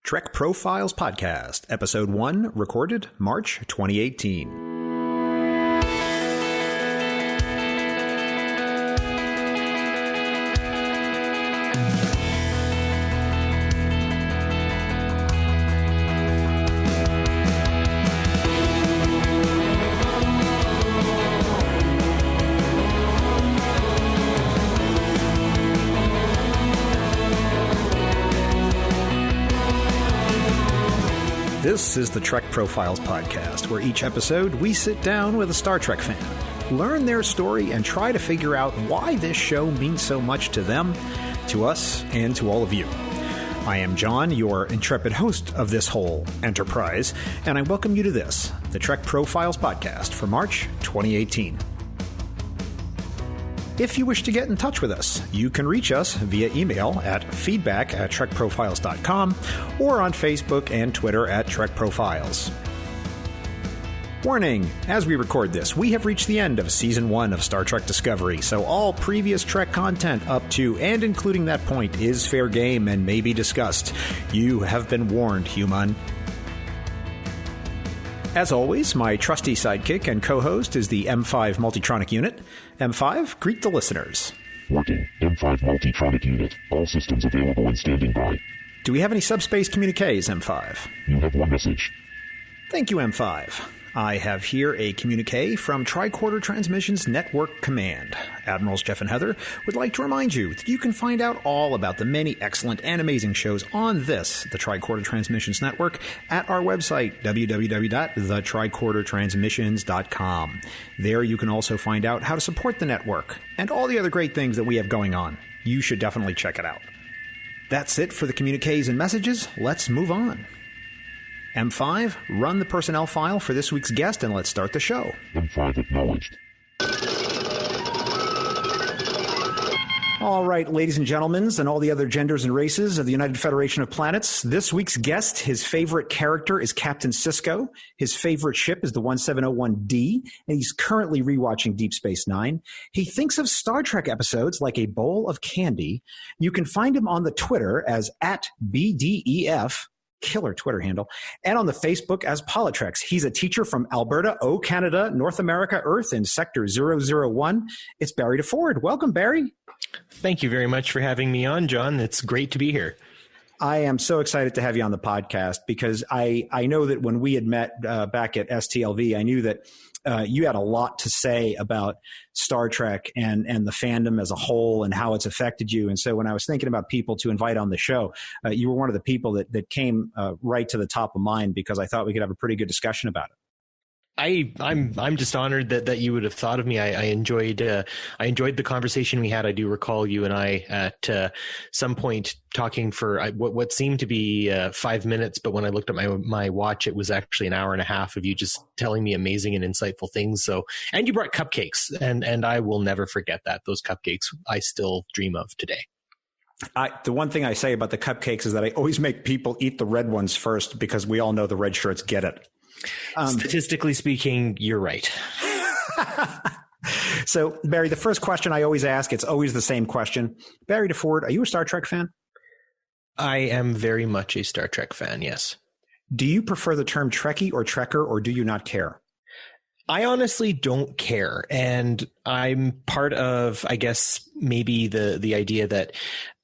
Trek Profiles Podcast, Episode 1, recorded March 2018. This is the Trek Profiles Podcast, where each episode we sit down with a Star Trek fan, learn their story, and try to figure out why this show means so much to them, to us, and to all of you. I am John, your intrepid host of this whole enterprise, and I welcome you to this, the Trek Profiles Podcast for March 2018. If you wish to get in touch with us, you can reach us via email at feedback@trekprofiles.com or on Facebook and Twitter at TrekProfiles. Warning, as we record this, we have reached the end of Season 1 of Star Trek Discovery, so all previous Trek content up to and including that point is fair game and may be discussed. You have been warned, human. As always, my trusty sidekick and co-host is the M5 Multitronic Unit. M5, greet the listeners. Working. M5 Multitronic Unit. All systems available and standing by. Do we have any subspace communiques, M5? You have one message. Thank you, M5. I have here a communique from Tricorder Transmissions Network Command. Admirals Jeff and Heather would like to remind you that you can find out all about the many excellent and amazing shows on this, the Tricorder Transmissions Network, at our website, www.thetricordertransmissions.com. There you can also find out how to support the network and all the other great things that we have going on. You should definitely check it out. That's it for the communiques and messages. Let's move on. M5, run the personnel file for this week's guest, and let's start the show. M5 acknowledged. All right, ladies and gentlemen, and all the other genders and races of the United Federation of Planets, this week's guest, his favorite character is Captain Sisko. His favorite ship is the 1701D, and he's currently rewatching Deep Space Nine. He thinks of Star Trek episodes like a bowl of candy. You can find him on the Twitter as @BDEF. Killer Twitter handle, and on the Facebook as Politrex. He's a teacher from Alberta, Canada, North America, Earth in Sector 001. It's Barry DeFord. Welcome, Barry. Thank you very much for having me on, John. It's great to be here. I am so excited to have you on the podcast because I know that when we had met back at STLV, I knew that you had a lot to say about Star Trek and the fandom as a whole and how it's affected you. And so when I was thinking about people to invite on the show, you were one of the people that came right to the top of mind because I thought we could have a pretty good discussion about it. I'm just honored that you would have thought of me. I enjoyed the conversation we had. I do recall you and I at some point talking for what seemed to be 5 minutes, but when I looked at my watch, it was actually an hour and a half of you just telling me amazing and insightful things. So, and you brought cupcakes, and I will never forget that. Those cupcakes I still dream of today. The one thing I say about the cupcakes is that I always make people eat the red ones first because we all know the red shirts get it. Statistically speaking, you're right. So, Barry, the first question I always ask, it's always the same question. Barry DeFord, are you a Star Trek fan? I am very much a Star Trek fan, yes. Do you prefer the term Trekkie or Trekker, or do you not care? I honestly don't care. And I'm part of, I guess, maybe the idea that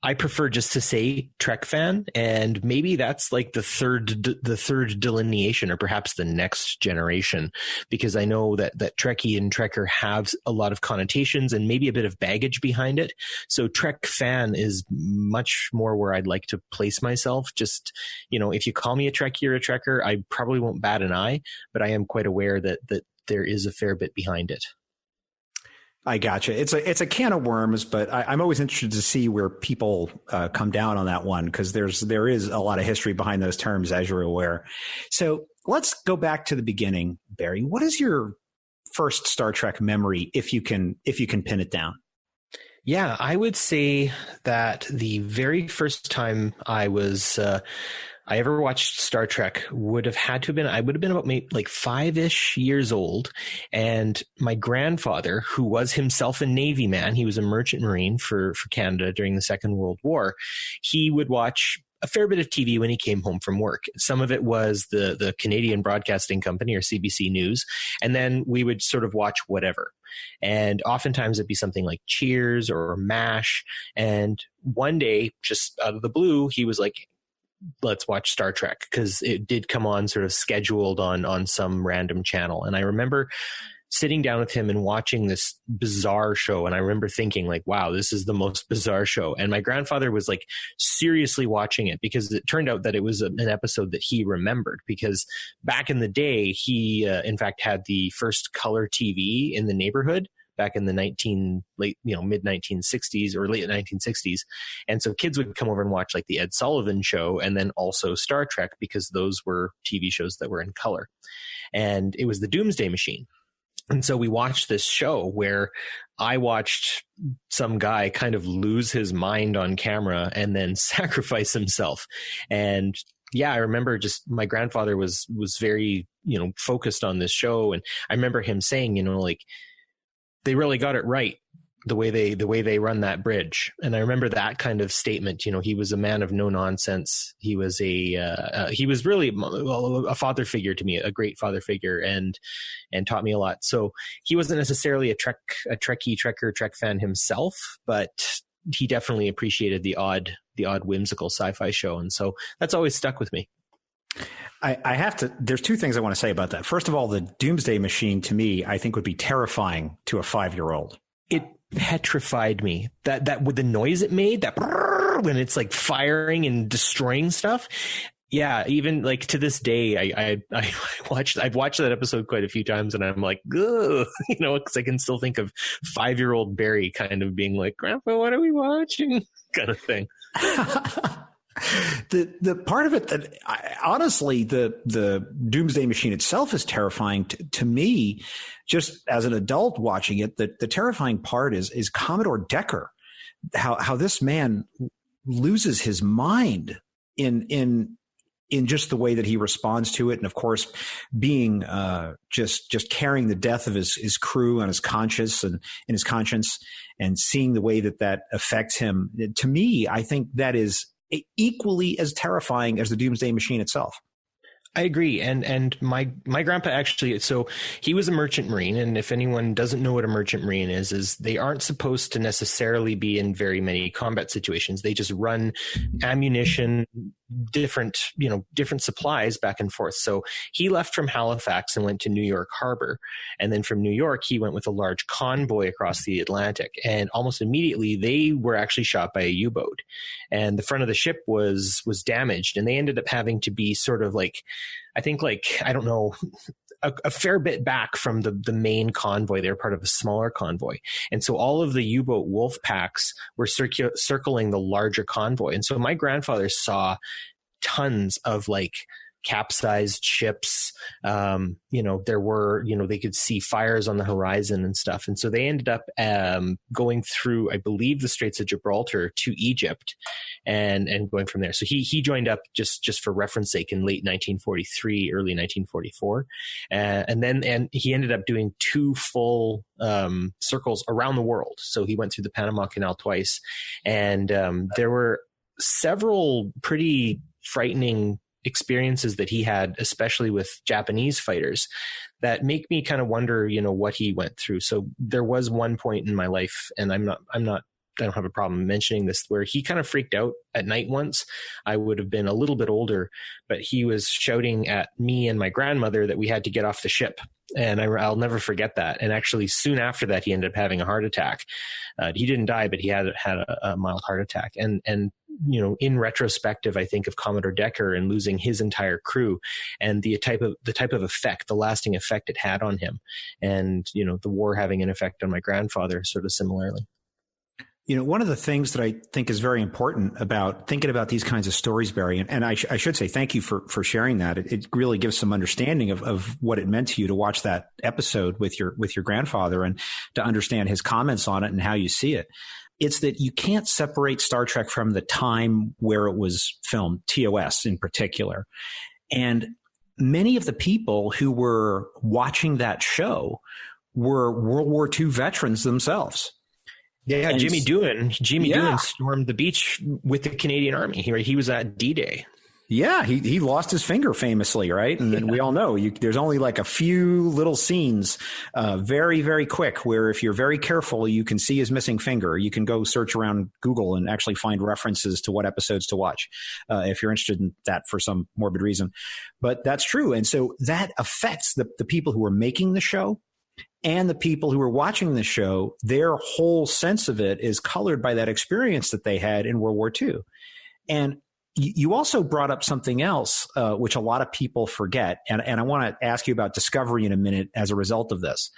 I prefer just to say Trek fan, and maybe that's like the third delineation, or perhaps the next generation, because I know that Trekkie and Trekker have a lot of connotations and maybe a bit of baggage behind it. So Trek fan is much more where I'd like to place myself. Just, if you call me a Trekkie or a Trekker, I probably won't bat an eye, but I am quite aware that there is a fair bit behind it. I gotcha. It's a can of worms, but I'm always interested to see where people come down on that one, because there is a lot of history behind those terms, as you're aware. So let's go back to the beginning, Barry. What is your first Star Trek memory, if you can pin it down? Yeah, I would say that the very first time I ever watched Star Trek I would have been about maybe like 5-ish years old. And my grandfather, who was himself a Navy man, he was a merchant marine for Canada during the Second World War, he would watch a fair bit of TV when he came home from work. Some of it was the Canadian Broadcasting Company, or CBC News, and then we would sort of watch whatever. And oftentimes it'd be something like Cheers or MASH. And one day, just out of the blue, he was like, let's watch Star Trek, because it did come on sort of scheduled on some random channel. And I remember sitting down with him and watching this bizarre show. And I remember thinking like, wow, this is the most bizarre show. And my grandfather was like seriously watching it, because it turned out that it was an episode that he remembered, because back in the day, he in fact had the first color TV in the neighborhood back in the mid 1960s or late 1960s. And so kids would come over and watch like the Ed Sullivan Show, and then also Star Trek, because those were TV shows that were in color. And it was the Doomsday Machine. And so we watched this show where I watched some guy kind of lose his mind on camera and then sacrifice himself. And yeah, I remember just my grandfather was very, focused on this show. And I remember him saying, like, they really got it right, the way they run that bridge. And I remember that kind of statement. He was a man of no nonsense. He was he was really a father figure to me, a great father figure, and taught me a lot. So he wasn't necessarily a Trek fan himself, but he definitely appreciated the odd whimsical sci-fi show. And so that's always stuck with me. There's two things I want to say about that. First of all, the Doomsday Machine to me, I think would be terrifying to a 5-year-old. It petrified me. That with the noise it made, that when it's like firing and destroying stuff. Yeah, even like to this day, I've watched that episode quite a few times, and I'm like, ugh, because I can still think of 5-year-old Barry kind of being like, Grandpa, what are we watching? Kind of thing. The part of it that honestly, the Doomsday Machine itself is terrifying to me, just as an adult watching it. The terrifying part is Commodore Decker, how this man loses his mind in just the way that he responds to it. And of course, being just carrying the death of his crew on his conscience and in his conscience, and seeing the way that affects him. To me, I think that is equally as terrifying as the Doomsday Machine itself. I agree. And my grandpa actually, so he was a merchant marine. And if anyone doesn't know what a merchant marine is they aren't supposed to necessarily be in very many combat situations. They just run ammunition, different supplies back and forth. So he left from Halifax and went to New York Harbor. And then from New York, he went with a large convoy across the Atlantic. And almost immediately they were actually shot by a U-boat. And the front of the ship was damaged. And they ended up having to be sort of like, I think I don't know, a fair bit back from the main convoy. They were part of a smaller convoy. And so all of the U-boat wolf packs were circling the larger convoy. And so my grandfather saw tons of like capsized ships. There were, they could see fires on the horizon and stuff. And so they ended up going through, I believe, the Straits of Gibraltar to Egypt and going from there. So he joined up just for reference sake in late 1943, early 1944. And he ended up doing 2 full circles around the world. So he went through the Panama Canal twice. And there were several pretty frightening experiences that he had, especially with Japanese fighters, that make me kind of wonder, what he went through. So there was one point in my life, and I don't have a problem mentioning this, where he kind of freaked out at night once. I would have been a little bit older, but he was shouting at me and my grandmother that we had to get off the ship. And I'll never forget that. And actually soon after that, he ended up having a heart attack. He didn't die, but he had a mild heart attack. And in retrospective, I think of Commodore Decker and losing his entire crew and the type of effect, the lasting effect it had on him. And, the war having an effect on my grandfather sort of similarly. One of the things that I think is very important about thinking about these kinds of stories, Barry, and I should say thank you for sharing that. It really gives some understanding of what it meant to you to watch that episode with your grandfather and to understand his comments on it and how you see it. It's that you can't separate Star Trek from the time where it was filmed, TOS in particular. And many of the people who were watching that show were World War II veterans themselves. Yeah, And Jimmy yeah. Doohan stormed the beach with the Canadian Army. He was at D-Day. Yeah, he lost his finger famously, right? And then we all know there's only like a few little scenes, very, very quick, where if you're very careful, you can see his missing finger. You can go search around Google and actually find references to what episodes to watch if you're interested in that for some morbid reason. But that's true. And so that affects the people who are making the show and the people who are watching the show. Their whole sense of it is colored by that experience that they had in World War II. And you also brought up something else, which a lot of people forget. And I want to ask you about Discovery in a minute as a result of this.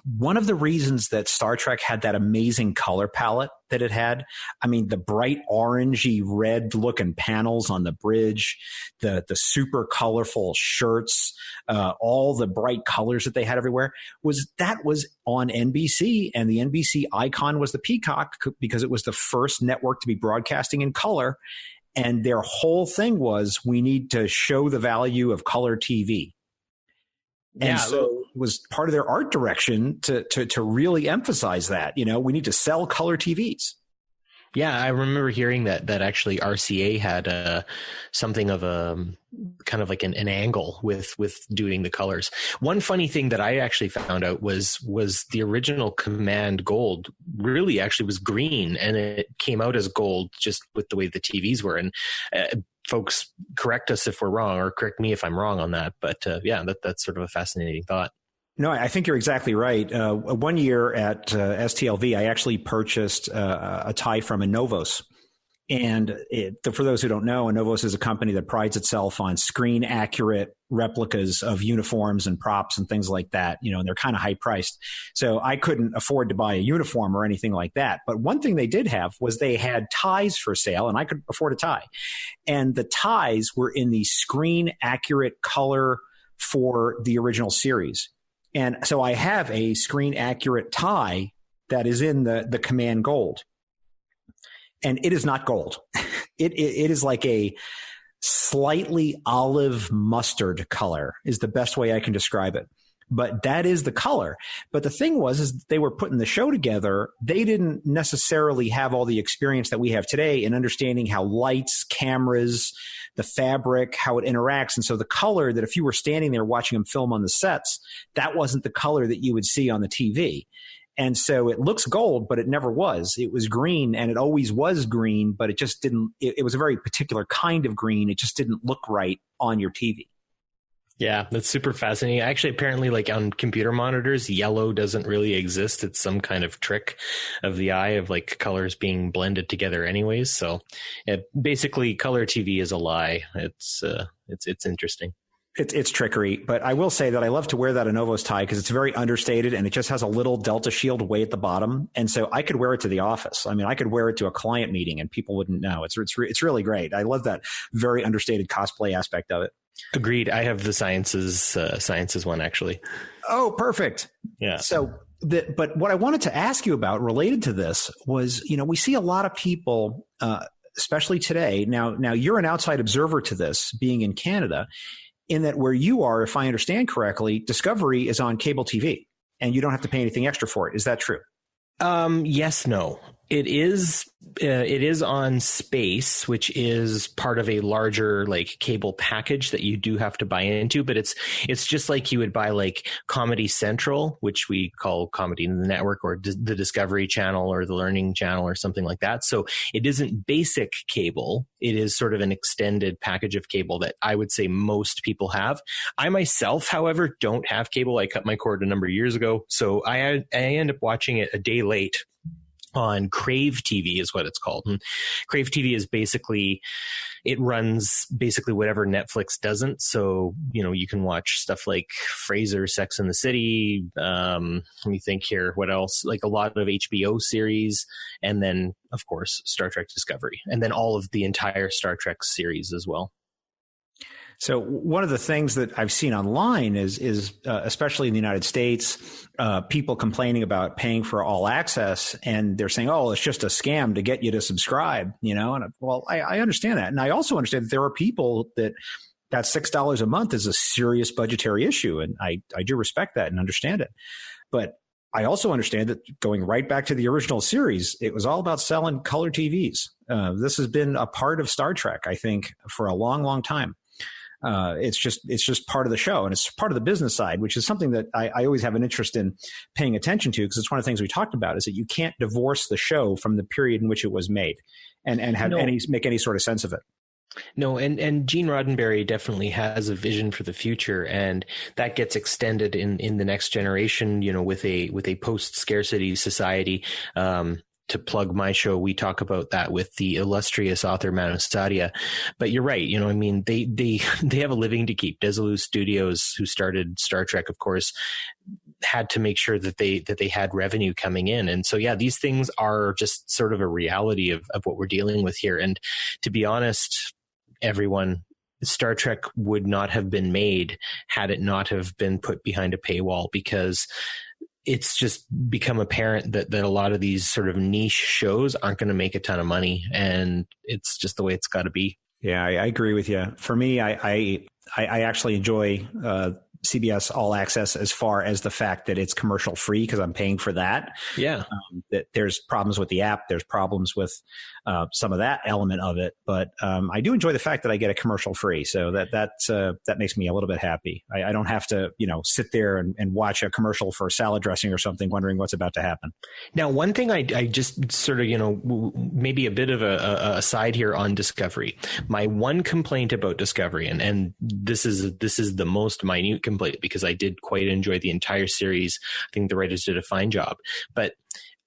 One of the reasons that Star Trek had that amazing color palette that it had, I mean, the bright orangey red looking panels on the bridge, the super colorful shirts, all the bright colors that they had everywhere, was on NBC, and the NBC icon was the peacock because it was the first network to be broadcasting in color. And their whole thing was, we need to show the value of color TV. And so it was part of their art direction to really emphasize that, we need to sell color TVs. Yeah, I remember hearing that actually RCA had something of a kind of like an angle with doing the colors. One funny thing that I actually found out was the original Command Gold really actually was green, and it came out as gold just with the way the TVs were. And folks, correct us if we're wrong, or correct me if I'm wrong on that. But that's sort of a fascinating thought. No, I think you're exactly right. One year at STLV, I actually purchased a tie from Inovos. And for those who don't know, Inovos is a company that prides itself on screen accurate replicas of uniforms and props and things like that. And they're kind of high priced. So I couldn't afford to buy a uniform or anything like that. But one thing they did have was they had ties for sale, and I could afford a tie. And the ties were in the screen accurate color for the original series. And so I have a screen accurate tie that is in the Command Gold. And it is not gold. It is like a slightly olive mustard color is the best way I can describe it. But that is the color. But the thing is they were putting the show together. They didn't necessarily have all the experience that we have today in understanding how lights, cameras, the fabric, how it interacts. And so the color that if you were standing there watching them film on the sets, that wasn't the color that you would see on the TV. And so it looks gold, but it never was. It was green, and it always was green, but it just didn't, it was a very particular kind of green. It just didn't look right on your TV. Yeah, that's super fascinating. Actually, apparently, like on computer monitors, yellow doesn't really exist. It's some kind of trick of the eye of like colors being blended together anyways. So basically color TV is a lie. It's interesting. It's trickery, but I will say that I love to wear that Inovos tie because it's very understated and it just has a little Delta shield way at the bottom. And so I could wear it to the office. I mean, I could wear it to a client meeting and people wouldn't know. It's really great. I love that very understated cosplay aspect of it. Agreed. I have the sciences one actually. Oh, perfect. Yeah. So, but what I wanted to ask you about related to this was, we see a lot of people, especially today. Now you're an outside observer to this, being in Canada, in that where you are, if I understand correctly, Discovery is on cable TV and you don't have to pay anything extra for it. Is that true? Yes, no. It is on Space, which is part of a larger like cable package that you do have to buy into, but it's just like you would buy like Comedy Central, which we call Comedy Network, or the Discovery Channel or the Learning Channel or something like that. So it isn't basic cable. It is sort of an extended package of cable that I would say most people have. I myself, however, don't have cable. I cut my cord a number of years ago, so I end up watching it a day late on Crave TV is what it's called. And Crave TV is basically, it runs basically whatever Netflix doesn't. So, you can watch stuff like Frasier, Sex and the City. Let me think here. What else? Like a lot of HBO series. And then, of course, Star Trek Discovery. And then all of the entire Star Trek series as well. So one of the things that I've seen online is especially in the United States, people complaining about paying for All Access, and they're saying, "Oh, it's just a scam to get you to subscribe." And I understand that, and I also understand that there are people that $6 a month is a serious budgetary issue, and I do respect that and understand it. But I also understand that going right back to the original series, it was all about selling color TVs. This has been a part of Star Trek, I think, for a long, long time. It's just part of the show, and it's part of the business side, which is something that I always have an interest in paying attention to, because it's one of the things we talked about, is that you can't divorce the show from the period in which it was made and have make any sort of sense of it. No, and Gene Roddenberry definitely has a vision for the future, and that gets extended in the next generation, with a post-scarcity society. To plug my show, we talk about that with the illustrious author Manu Sadia. But you're right, they have a living to keep. Desilu Studios, who started Star Trek, of course, had to make sure that they had revenue coming in. And so, yeah, these things are just sort of a reality of what we're dealing with here. And to be honest, everyone, Star Trek would not have been made had it not have been put behind a paywall, because it's just become apparent that a lot of these sort of niche shows aren't going to make a ton of money, and it's just the way it's got to be. Yeah, I agree with you. For me, I actually enjoy CBS All Access as far as the fact that it's commercial free, because I'm paying for that. Yeah. That there's problems with the app. There's problems with some of that element of it. But I do enjoy the fact that I get a commercial free. So that makes me a little bit happy. I don't have to, sit there and watch a commercial for salad dressing or something, wondering what's about to happen. Now, one thing I just sort of, maybe a bit of a side here on Discovery. My one complaint about Discovery, and this is the most minute complaint, because I did quite enjoy the entire series. I think the writers did a fine job, but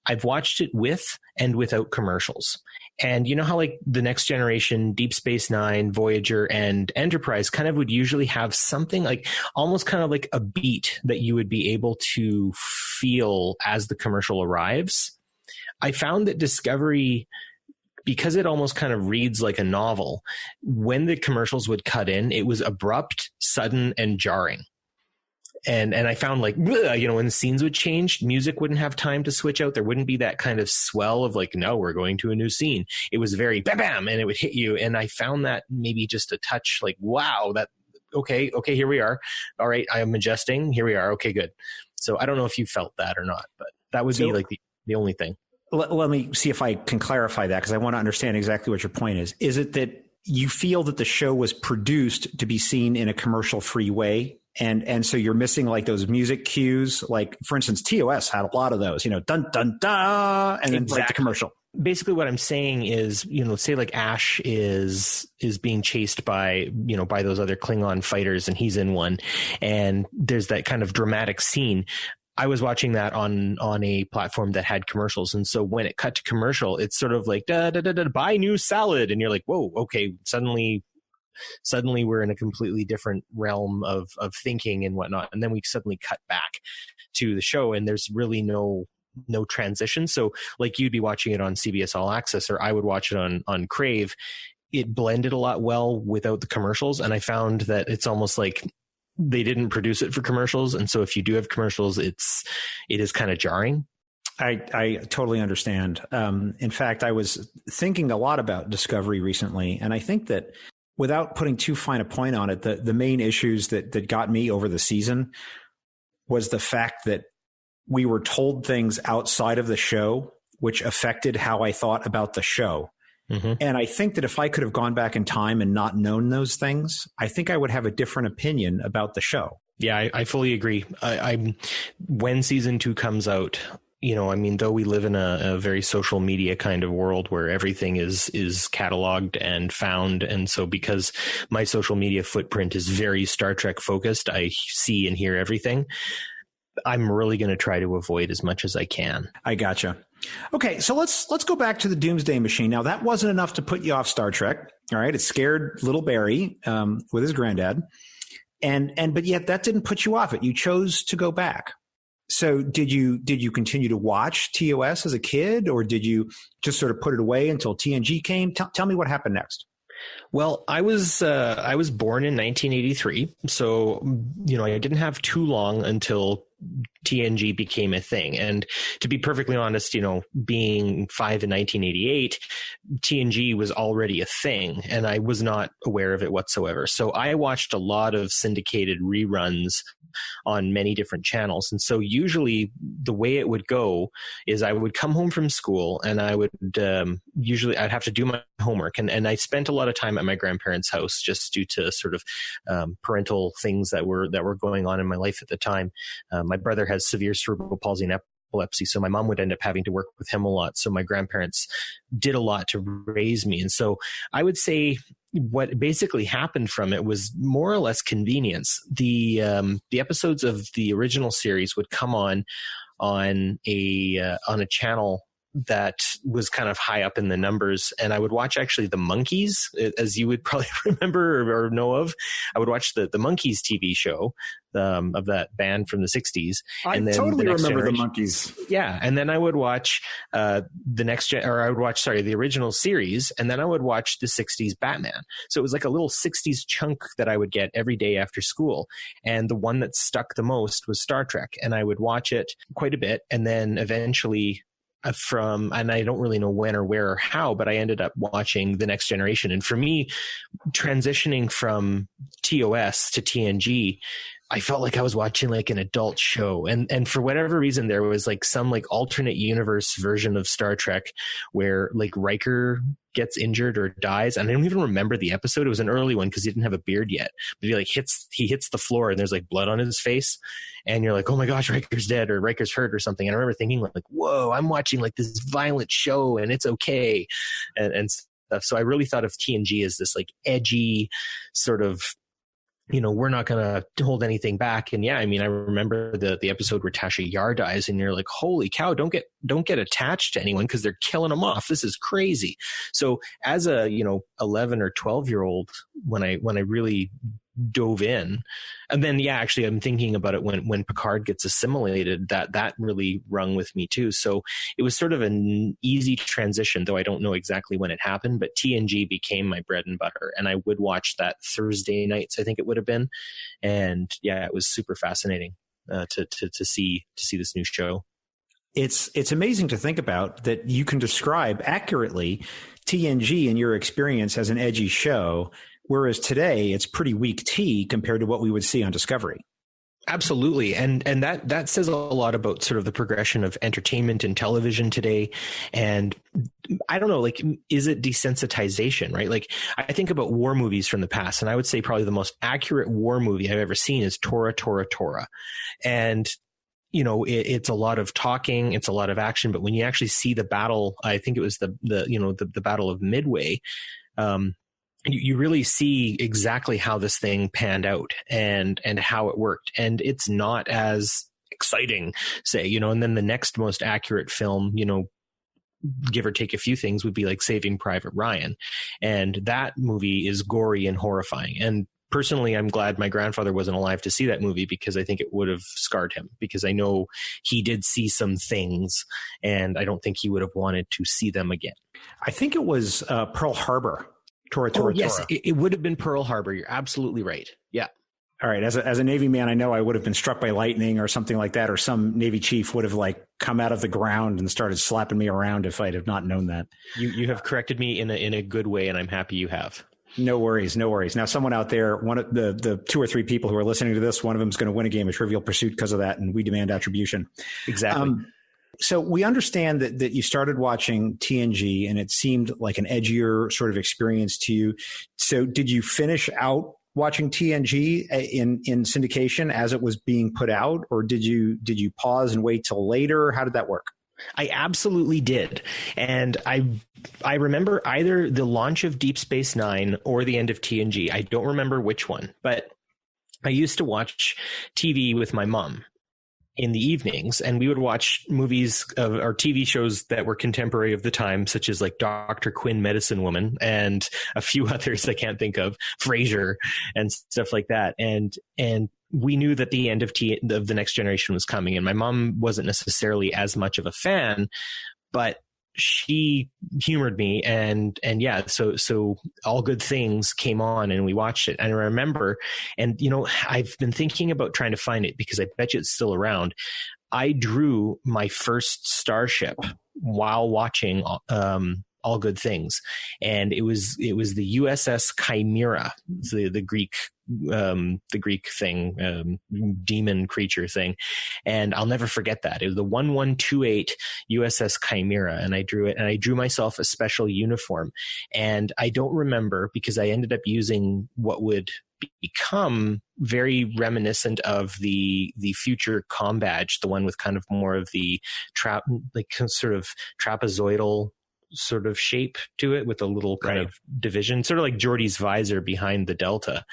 I've watched it with and without commercials. And you know how like the Next Generation, Deep Space Nine, Voyager, and Enterprise kind of would usually have something like almost kind of like a beat that you would be able to feel as the commercial arrives. I found that Discovery, because it almost kind of reads like a novel, when the commercials would cut in, it was abrupt, sudden, and jarring. And I found like, when the scenes would change, music wouldn't have time to switch out. There wouldn't be that kind of swell of like, no, we're going to a new scene. It was very bam, bam, and it would hit you. And I found that maybe just a touch like, wow, okay, here we are. All right, I am adjusting. Here we are. Okay, good. So I don't know if you felt that or not, but that would be like the only thing. Let me see if I can clarify that, because I want to understand exactly what your point is. Is it that you feel that the show was produced to be seen in a commercial-free way? And so you're missing like those music cues, like for instance, TOS had a lot of those, dun, dun, dun, and then like the commercial. Basically what I'm saying is, say like Ash is being chased by those other Klingon fighters, and he's in one, and there's that kind of dramatic scene. I was watching that on a platform that had commercials. And so when it cut to commercial, it's sort of like, da, da, da, da, buy new salad. And you're like, whoa, okay, suddenly we're in a completely different realm of thinking and whatnot. And then we suddenly cut back to the show, and there's really no transition. So like you'd be watching it on CBS All Access, or I would watch it on Crave. It blended a lot well without the commercials. And I found that it's almost like they didn't produce it for commercials. And so if you do have commercials, it is kind of jarring. I totally understand. In fact, I was thinking a lot about Discovery recently, and I think that without putting too fine a point on it, the main issues that got me over the season was the fact that we were told things outside of the show which affected how I thought about the show. Mm-hmm. And I think that if I could have gone back in time and not known those things, I think I would have a different opinion about the show. Yeah, I fully agree. When season 2 comes out, though we live in a very social media kind of world where everything is cataloged and found. And so because my social media footprint is very Star Trek focused, I see and hear everything. I'm really going to try to avoid as much as I can. I gotcha. Okay, so let's go back to the Doomsday Machine. Now, that wasn't enough to put you off Star Trek. All right, it scared little Barry with his granddad, but yet that didn't put you off it. You chose to go back. So did you continue to watch TOS as a kid, or did you just sort of put it away until TNG came? Tell me what happened next. Well, I was born in 1983, so I didn't have too long until TNG became a thing. And to be perfectly honest, being 5 in 1988, TNG was already a thing, and I was not aware of it whatsoever. So I watched a lot of syndicated reruns on many different channels. And so usually the way it would go is I would come home from school and I would usually I'd have to do my homework. And I spent a lot of time at my grandparents' house just due to sort of parental things that were going on in my life at the time. My brother has severe cerebral palsy and epilepsy, so my mom would end up having to work with him a lot. So my grandparents did a lot to raise me. And so I would say what basically happened from it was more or less convenience. The episodes of the original series would come on a channel that was kind of high up in the numbers. And I would watch actually the Monkees, as you would probably remember or know of. I would watch the Monkees TV show of that band from the 60s. And then totally remember the Monkees. Yeah. And then I would watch the original series. And then I would watch the 60s Batman. So it was like a little 60s chunk that I would get every day after school. And the one that stuck the most was Star Trek. And I would watch it quite a bit. And then eventually and I don't really know when or where or how, but I ended up watching The Next Generation. And for me, transitioning from TOS to TNG, I felt like I was watching like an adult show. And for whatever reason, there was like some like alternate universe version of Star Trek where like Riker gets injured or dies. And I don't even remember the episode. It was an early one because he didn't have a beard yet, but he hits the floor and there's like blood on his face. And you're like, oh my gosh, Riker's dead or Riker's hurt or something. And I remember thinking like, whoa, I'm watching like this violent show and it's okay. And stuff. So I really thought of TNG as this like edgy sort of, we're not going to hold anything back. And yeah, I mean, I remember the episode where Tasha Yar dies and you're like, holy cow, don't get attached to anyone because they're killing them off. This is crazy. So as a, 11 or 12-year-old, when I really dove in, and then, yeah, actually I'm thinking about it when Picard gets assimilated, that really rung with me too. So it was sort of an easy transition, though I don't know exactly when it happened, but TNG became my bread and butter. And I would watch that Thursday nights, I think it would have been. And yeah, it was super fascinating to see this new show. It's amazing to think about that you can describe accurately TNG in your experience as an edgy show, whereas today it's pretty weak tea compared to what we would see on Discovery. Absolutely. And that says a lot about sort of the progression of entertainment and television today. And I don't know, like, is it desensitization, right? Like, I think about war movies from the past, and I would say probably the most accurate war movie I've ever seen is Tora, Tora, Tora. And it's a lot of talking, it's a lot of action, but when you actually see the battle, I think it was the Battle of Midway, you really see exactly how this thing panned out and how it worked. And it's not as exciting, say, and then the next most accurate film, give or take a few things, would be like Saving Private Ryan. And that movie is gory and horrifying. And personally, I'm glad my grandfather wasn't alive to see that movie because I think it would have scarred him, because I know he did see some things and I don't think he would have wanted to see them again. I think it was Pearl Harbor. Tora, yes, Tora. It would have been Pearl Harbor. You're absolutely right. Yeah. All right. As a Navy man, I know I would have been struck by lightning or something like that, or some Navy chief would have like come out of the ground and started slapping me around if I'd have not known that. You have corrected me in a good way, and I'm happy you have. No worries. Now, someone out there, one of the two or three people who are listening to this, one of them is going to win a game of Trivial Pursuit because of that, and we demand attribution. Exactly. So we understand that you started watching TNG and it seemed like an edgier sort of experience to you. So did you finish out watching TNG in syndication as it was being put out, or did you pause and wait till later? How did that work? I absolutely did. And I remember either the launch of Deep Space Nine or the end of TNG. I don't remember which one, but I used to watch TV with my mom in the evenings, and we would watch movies or TV shows that were contemporary of the time, such as like Dr. Quinn, Medicine Woman, and a few others I can't think of, Frasier and stuff like that. And we knew that the end of The Next Generation was coming, and my mom wasn't necessarily as much of a fan, but she humored me, and yeah, so All Good Things came on and we watched it. And I remember, and I've been thinking about trying to find it because I bet you it's still around. I drew my first starship while watching All Good Things, and it was the USS Chimera, the Greek thing, demon creature thing, and I'll never forget that. It was the 1128 USS Chimera, and I drew it, and I drew myself a special uniform, and I don't remember because I ended up using what would become very reminiscent of the future comm badge, the one with kind of more of the sort of trapezoidal sort of shape to it with a little kind of division, sort of like Geordie's visor behind the Delta.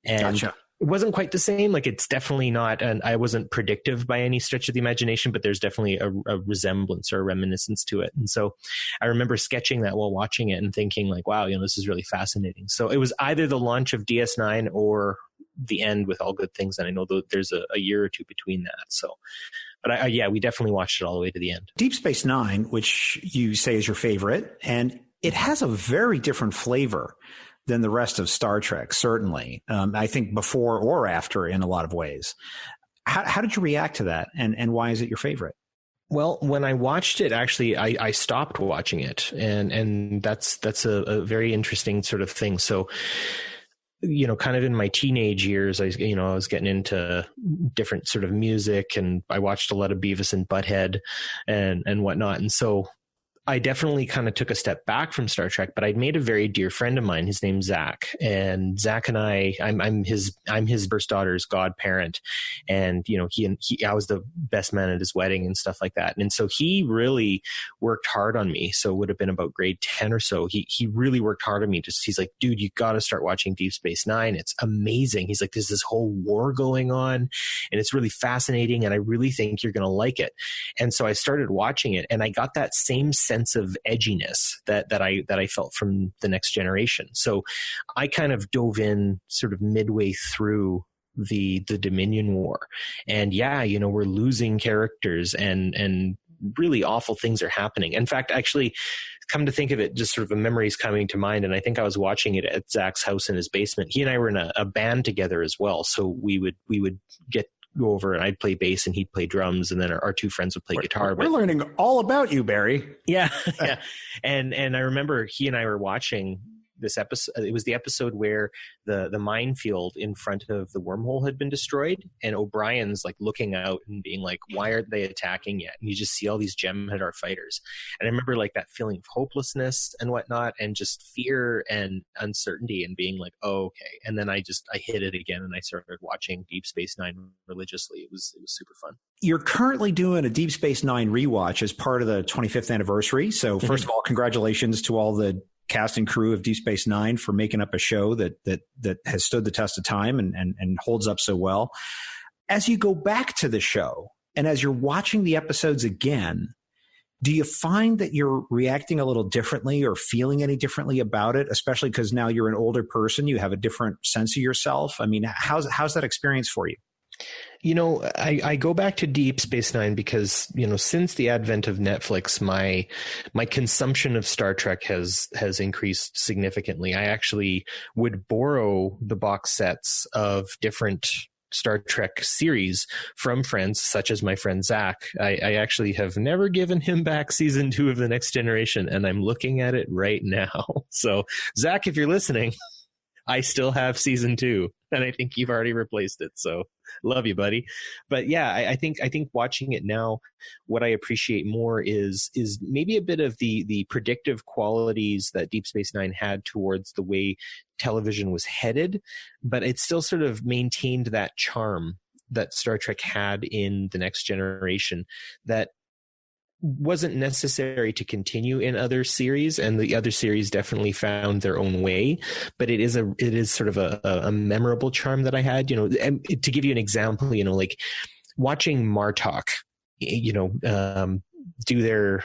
And Gotcha. It wasn't quite the same. Like, it's definitely not, and I wasn't predictive by any stretch of the imagination, but there's definitely a resemblance or a reminiscence to it. And so I remember sketching that while watching it and thinking like, wow, this is really fascinating. So it was either the launch of DS9 or the end with All Good Things. And I know that there's a year or two between that. So, but yeah, we definitely watched it all the way to the end. Deep Space Nine, which you say is your favorite, and it has a very different flavor than the rest of Star Trek, certainly. I think before or after in a lot of ways. How did you react to that, and why is it your favorite? Well, when I watched it, actually, I stopped watching it, and that's a very interesting sort of thing. So, kind of in my teenage years, I was getting into different sort of music, and I watched a lot of Beavis and Butthead and whatnot. And so I definitely kind of took a step back from Star Trek, but I'd made a very dear friend of mine. His name's Zach, and Zach and I'm his first daughter's godparent, and I was the best man at his wedding and stuff like that. And so he really worked hard on me. So it would have been about grade 10 or so. He really worked hard on me. He's like, dude, you got to start watching Deep Space Nine. It's amazing. He's like, there's this whole war going on, and it's really fascinating, and I really think you're going to like it. And so I started watching it, and I got that same sense of edginess that I felt from The Next Generation. So I kind of dove in sort of midway through the Dominion War, and we're losing characters, and really awful things are happening. In fact, actually, come to think of it, just sort of a memory is coming to mind, and I think I was watching it at Zach's house in his basement. He and I were in a band together as well, so we would go over and I'd play bass and he'd play drums, and then our two friends would play guitar. We're learning all about you, Barry. Yeah. Yeah. And I remember he and I were watching this episode. It was the episode where the minefield in front of the wormhole had been destroyed, and O'Brien's like looking out and being like, why aren't they attacking yet? And you just see all these Jem'Hadar fighters. And I remember like that feeling of hopelessness and whatnot, and just fear and uncertainty, and being like, oh, okay. And then I hit it again, and I started watching Deep Space Nine religiously. It was super fun. You're currently doing a Deep Space Nine rewatch as part of the 25th anniversary. So first of all, congratulations to all the cast and crew of Deep Space Nine for making up a show that has stood the test of time and holds up so well. As you go back to the show, and as you're watching the episodes again, do you find that you're reacting a little differently or feeling any differently about it, especially because now you're an older person, you have a different sense of yourself? I mean, how's that experience for you? I go back to Deep Space Nine because, since the advent of Netflix, my consumption of Star Trek has increased significantly. I actually would borrow the box sets of different Star Trek series from friends, such as my friend Zach. I actually have never given him back season 2 of The Next Generation, and I'm looking at it right now. So, Zach, if you're listening, I still have season 2, and I think you've already replaced it. So love you, buddy. But yeah, I think watching it now, what I appreciate more is maybe a bit of the predictive qualities that Deep Space Nine had towards the way television was headed, but it still sort of maintained that charm that Star Trek had in The Next Generation that wasn't necessary to continue in other series, and the other series definitely found their own way, but it is sort of a memorable charm that I had. And to give you an example, like watching Martok, do their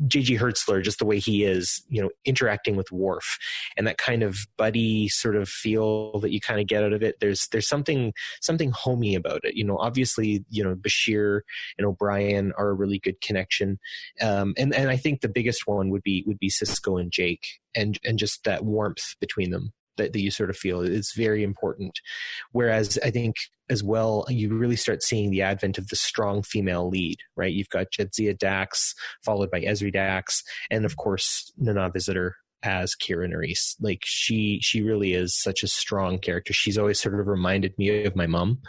J.G. Hertzler, just the way he is, interacting with Worf, and that kind of buddy sort of feel that you kind of get out of it. There's something homey about it. Obviously, Bashir and O'Brien are a really good connection. And I think the biggest one would be Sisko and Jake, and just that warmth between them. that you sort of feel is very important. Whereas I think as well, you really start seeing the advent of the strong female lead, right? You've got Jadzia Dax, followed by Esri Dax, and of course, Nana Visitor as Kira Nerys. Like she really is such a strong character. She's always sort of reminded me of my mom.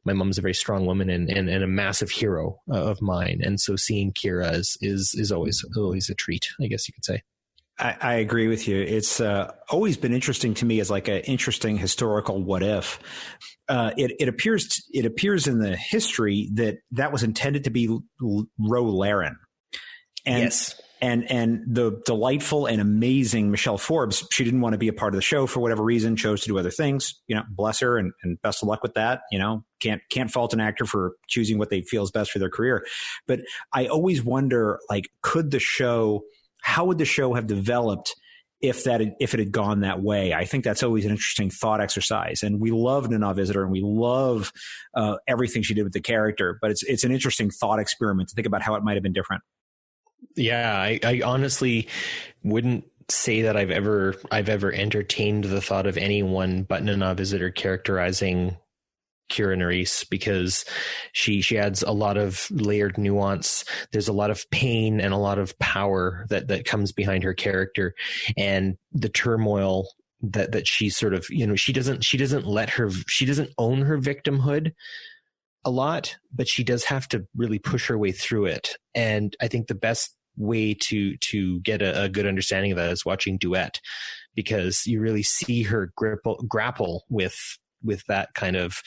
My mom's a very strong woman and a massive hero of mine. And so seeing Kira is always a treat, I guess you could say. I agree with you. It's always been interesting to me as like an interesting historical what if. It appears in the history that was intended to be Ro Laren. And, yes. And the delightful and amazing Michelle Forbes, she didn't want to be a part of the show for whatever reason, chose to do other things, bless her and best of luck with that. Can't fault an actor for choosing what they feel is best for their career. But I always wonder, like, how would the show have developed if it had gone that way? I think that's always an interesting thought exercise. And we love Nana Visitor and we love everything she did with the character, but it's an interesting thought experiment to think about how it might have been different. Yeah, I honestly wouldn't say that I've ever entertained the thought of anyone but Nana Visitor characterizing Kira Nerys, because she adds a lot of layered nuance. There's a lot of pain and a lot of power that comes behind her character, and the turmoil that she sort of, she doesn't own her victimhood a lot, but she does have to really push her way through it. And I think the best way to get a good understanding of that is watching Duet, because you really see her grapple with that kind of,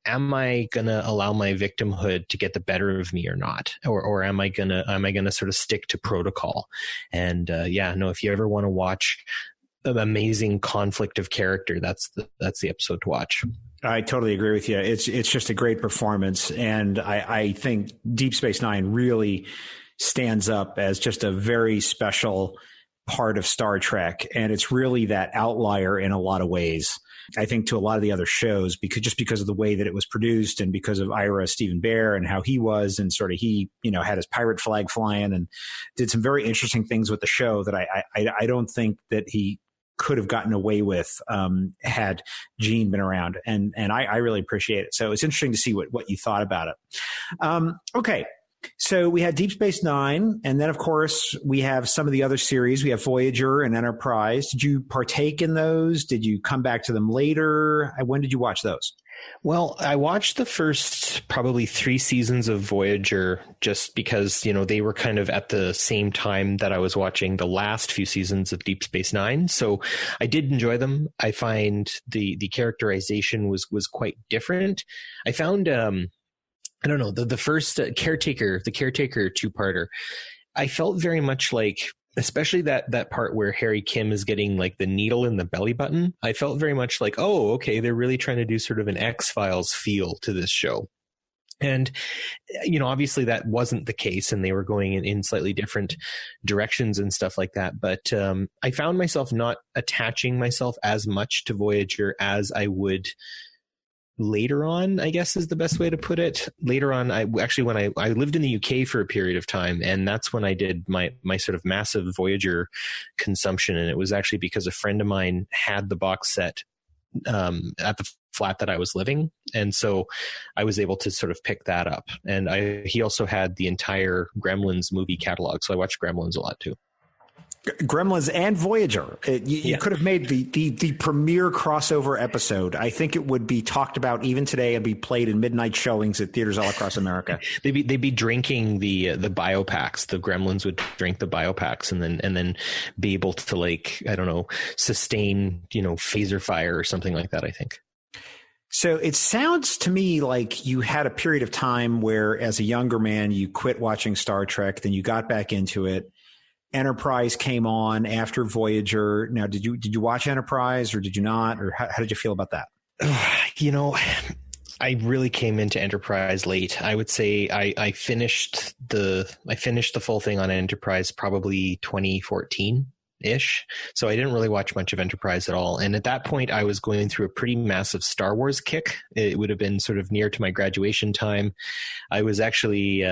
am I going to allow my victimhood to get the better of me or not? Or am I going to sort of stick to protocol? And if you ever want to watch an amazing conflict of character, that's the episode to watch. I totally agree with you. It's just a great performance. And I think Deep Space Nine really stands up as just a very special part of Star Trek. And it's really that outlier in a lot of ways, I think, to a lot of the other shows, because of the way that it was produced and because of Ira Stephen Bear and how he was, and sort of he, had his pirate flag flying and did some very interesting things with the show that I don't think that he could have gotten away with had Gene been around. And I really appreciate it. So it's interesting to see what you thought about it. Okay. So we had Deep Space Nine, and then, of course, we have some of the other series. We have Voyager and Enterprise. Did you partake in those? Did you come back to them later? When did you watch those? Well, I watched the first probably 3 seasons of Voyager just because, they were kind of at the same time that I was watching the last few seasons of Deep Space Nine. So I did enjoy them. I find the characterization was quite different. I found I don't know, the first Caretaker 2-parter, I felt very much like, especially that part where Harry Kim is getting like the needle in the belly button. I felt very much like, oh, okay, they're really trying to do sort of an X-Files feel to this show. And, obviously that wasn't the case, and they were going in slightly different directions and stuff like that. But I found myself not attaching myself as much to Voyager as I would later on, I guess is the best way to put it. Later on, I lived in the UK for a period of time, and that's when I did my sort of massive Voyager consumption. And it was actually because a friend of mine had the box set at the flat that I was living. And so I was able to sort of pick that up. And he also had the entire Gremlins movie catalog. So I watched Gremlins a lot too. Gremlins and Voyager. You could have made the premier crossover episode. I think it would be talked about even today and be played in midnight showings at theaters all across America. They'd be drinking the biopacks. The Gremlins would drink the biopacks and then be able to, like, I don't know, sustain, phaser fire or something like that, I think. So it sounds to me like you had a period of time where, as a younger man, you quit watching Star Trek, then you got back into it. Enterprise came on after Voyager. Now, did you watch Enterprise, or did you not? Or how did you feel about that? I really came into Enterprise late. I would say I finished the full thing on Enterprise probably 2014-ish. So I didn't really watch much of Enterprise at all. And at that point, I was going through a pretty massive Star Wars kick. It would have been sort of near to my graduation time. I was actually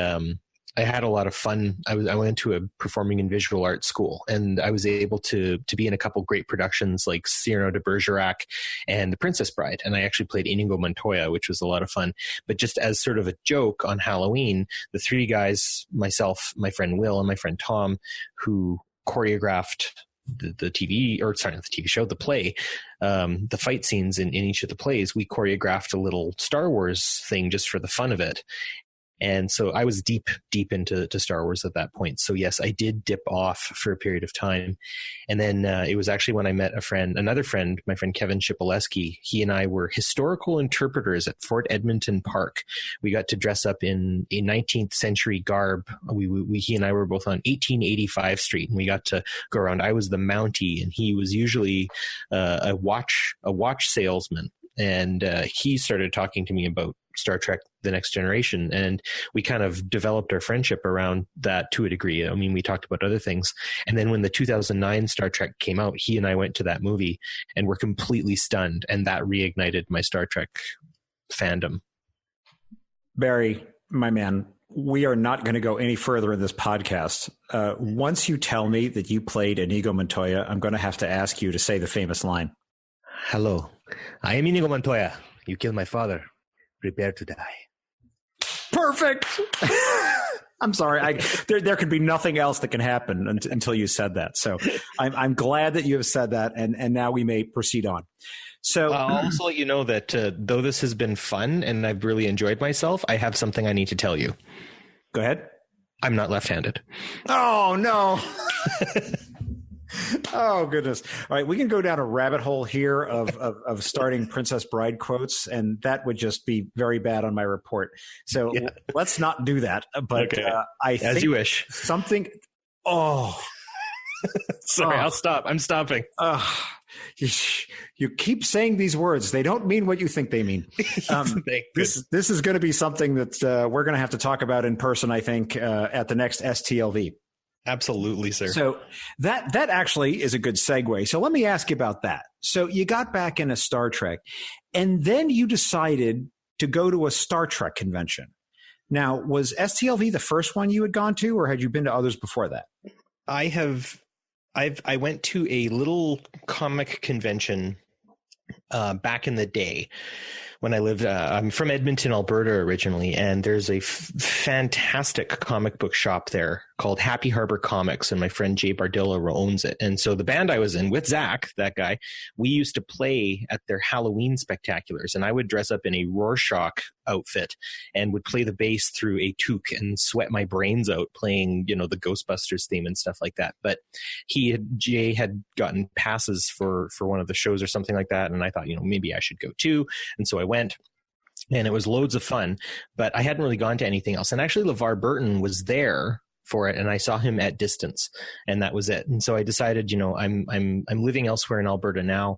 had a lot of fun. I went to a performing and visual arts school, and I was able to be in a couple great productions like Cyrano de Bergerac and The Princess Bride. And I actually played Inigo Montoya, which was a lot of fun. But just as sort of a joke on Halloween, the three guys, myself, my friend Will, and my friend Tom, who choreographed the play, the fight scenes in each of the plays, we choreographed a little Star Wars thing just for the fun of it. And so I was deep into Star Wars at that point. So yes, I did dip off for a period of time. And then it was actually when I met another friend, my friend Kevin Shipileski. He and I were historical interpreters at Fort Edmonton Park. We got to dress up in a 19th century garb. He and I were both on 1885 Street, and we got to go around. I was the Mountie, and he was usually a watch salesman. And he started talking to me about Star Trek The Next Generation, and we kind of developed our friendship around that to a degree. I mean, we talked about other things. And then when the 2009 Star Trek came out, he and I went to that movie and were completely stunned, and that reignited my Star Trek fandom. Barry, my man, we are not going to go any further in this podcast. Once you tell me that you played Inigo Montoya, I'm going to have to ask you to say the famous line. Hello, I am Inigo Montoya. You killed my father. Prepare to die. Perfect. I'm sorry. There could be nothing else that can happen until you said that. So I'm glad that you have said that, and now we may proceed on. So I'll also let you know that though this has been fun and I've really enjoyed myself, I have something I need to tell you. Go ahead. I'm not left-handed. Oh, no. Oh, goodness. All right. We can go down a rabbit hole here of starting Princess Bride quotes, and that would just be very bad on my report. So let's not do that. But okay. I think as you wish. Something. Oh, sorry. I'll stop. I'm stopping. You keep saying these words. They don't mean what you think they mean. This is going to be something that we're going to have to talk about in person, I think, at the next STLV. Absolutely, sir. So that actually is a good segue. So let me ask you about that. So you got back into Star Trek, and then you decided to go to a Star Trek convention. Now, was STLV the first one you had gone to, or had you been to others before that? I went to a little comic convention back in the day when I lived. I'm from Edmonton, Alberta originally, and there's a fantastic comic book shop there called Happy Harbor Comics, and my friend Jay Bardilla owns it. And so the band I was in with Zach, that guy, we used to play at their Halloween spectaculars, and I would dress up in a Rorschach outfit and would play the bass through a toque and sweat my brains out playing, the Ghostbusters theme and stuff like that. But Jay had gotten passes for one of the shows or something like that, and I thought, maybe I should go too. And so I went. And it was loads of fun, but I hadn't really gone to anything else. And actually, LeVar Burton was there for it, and I saw him at distance, and that was it. And so I decided, I'm living elsewhere in Alberta now,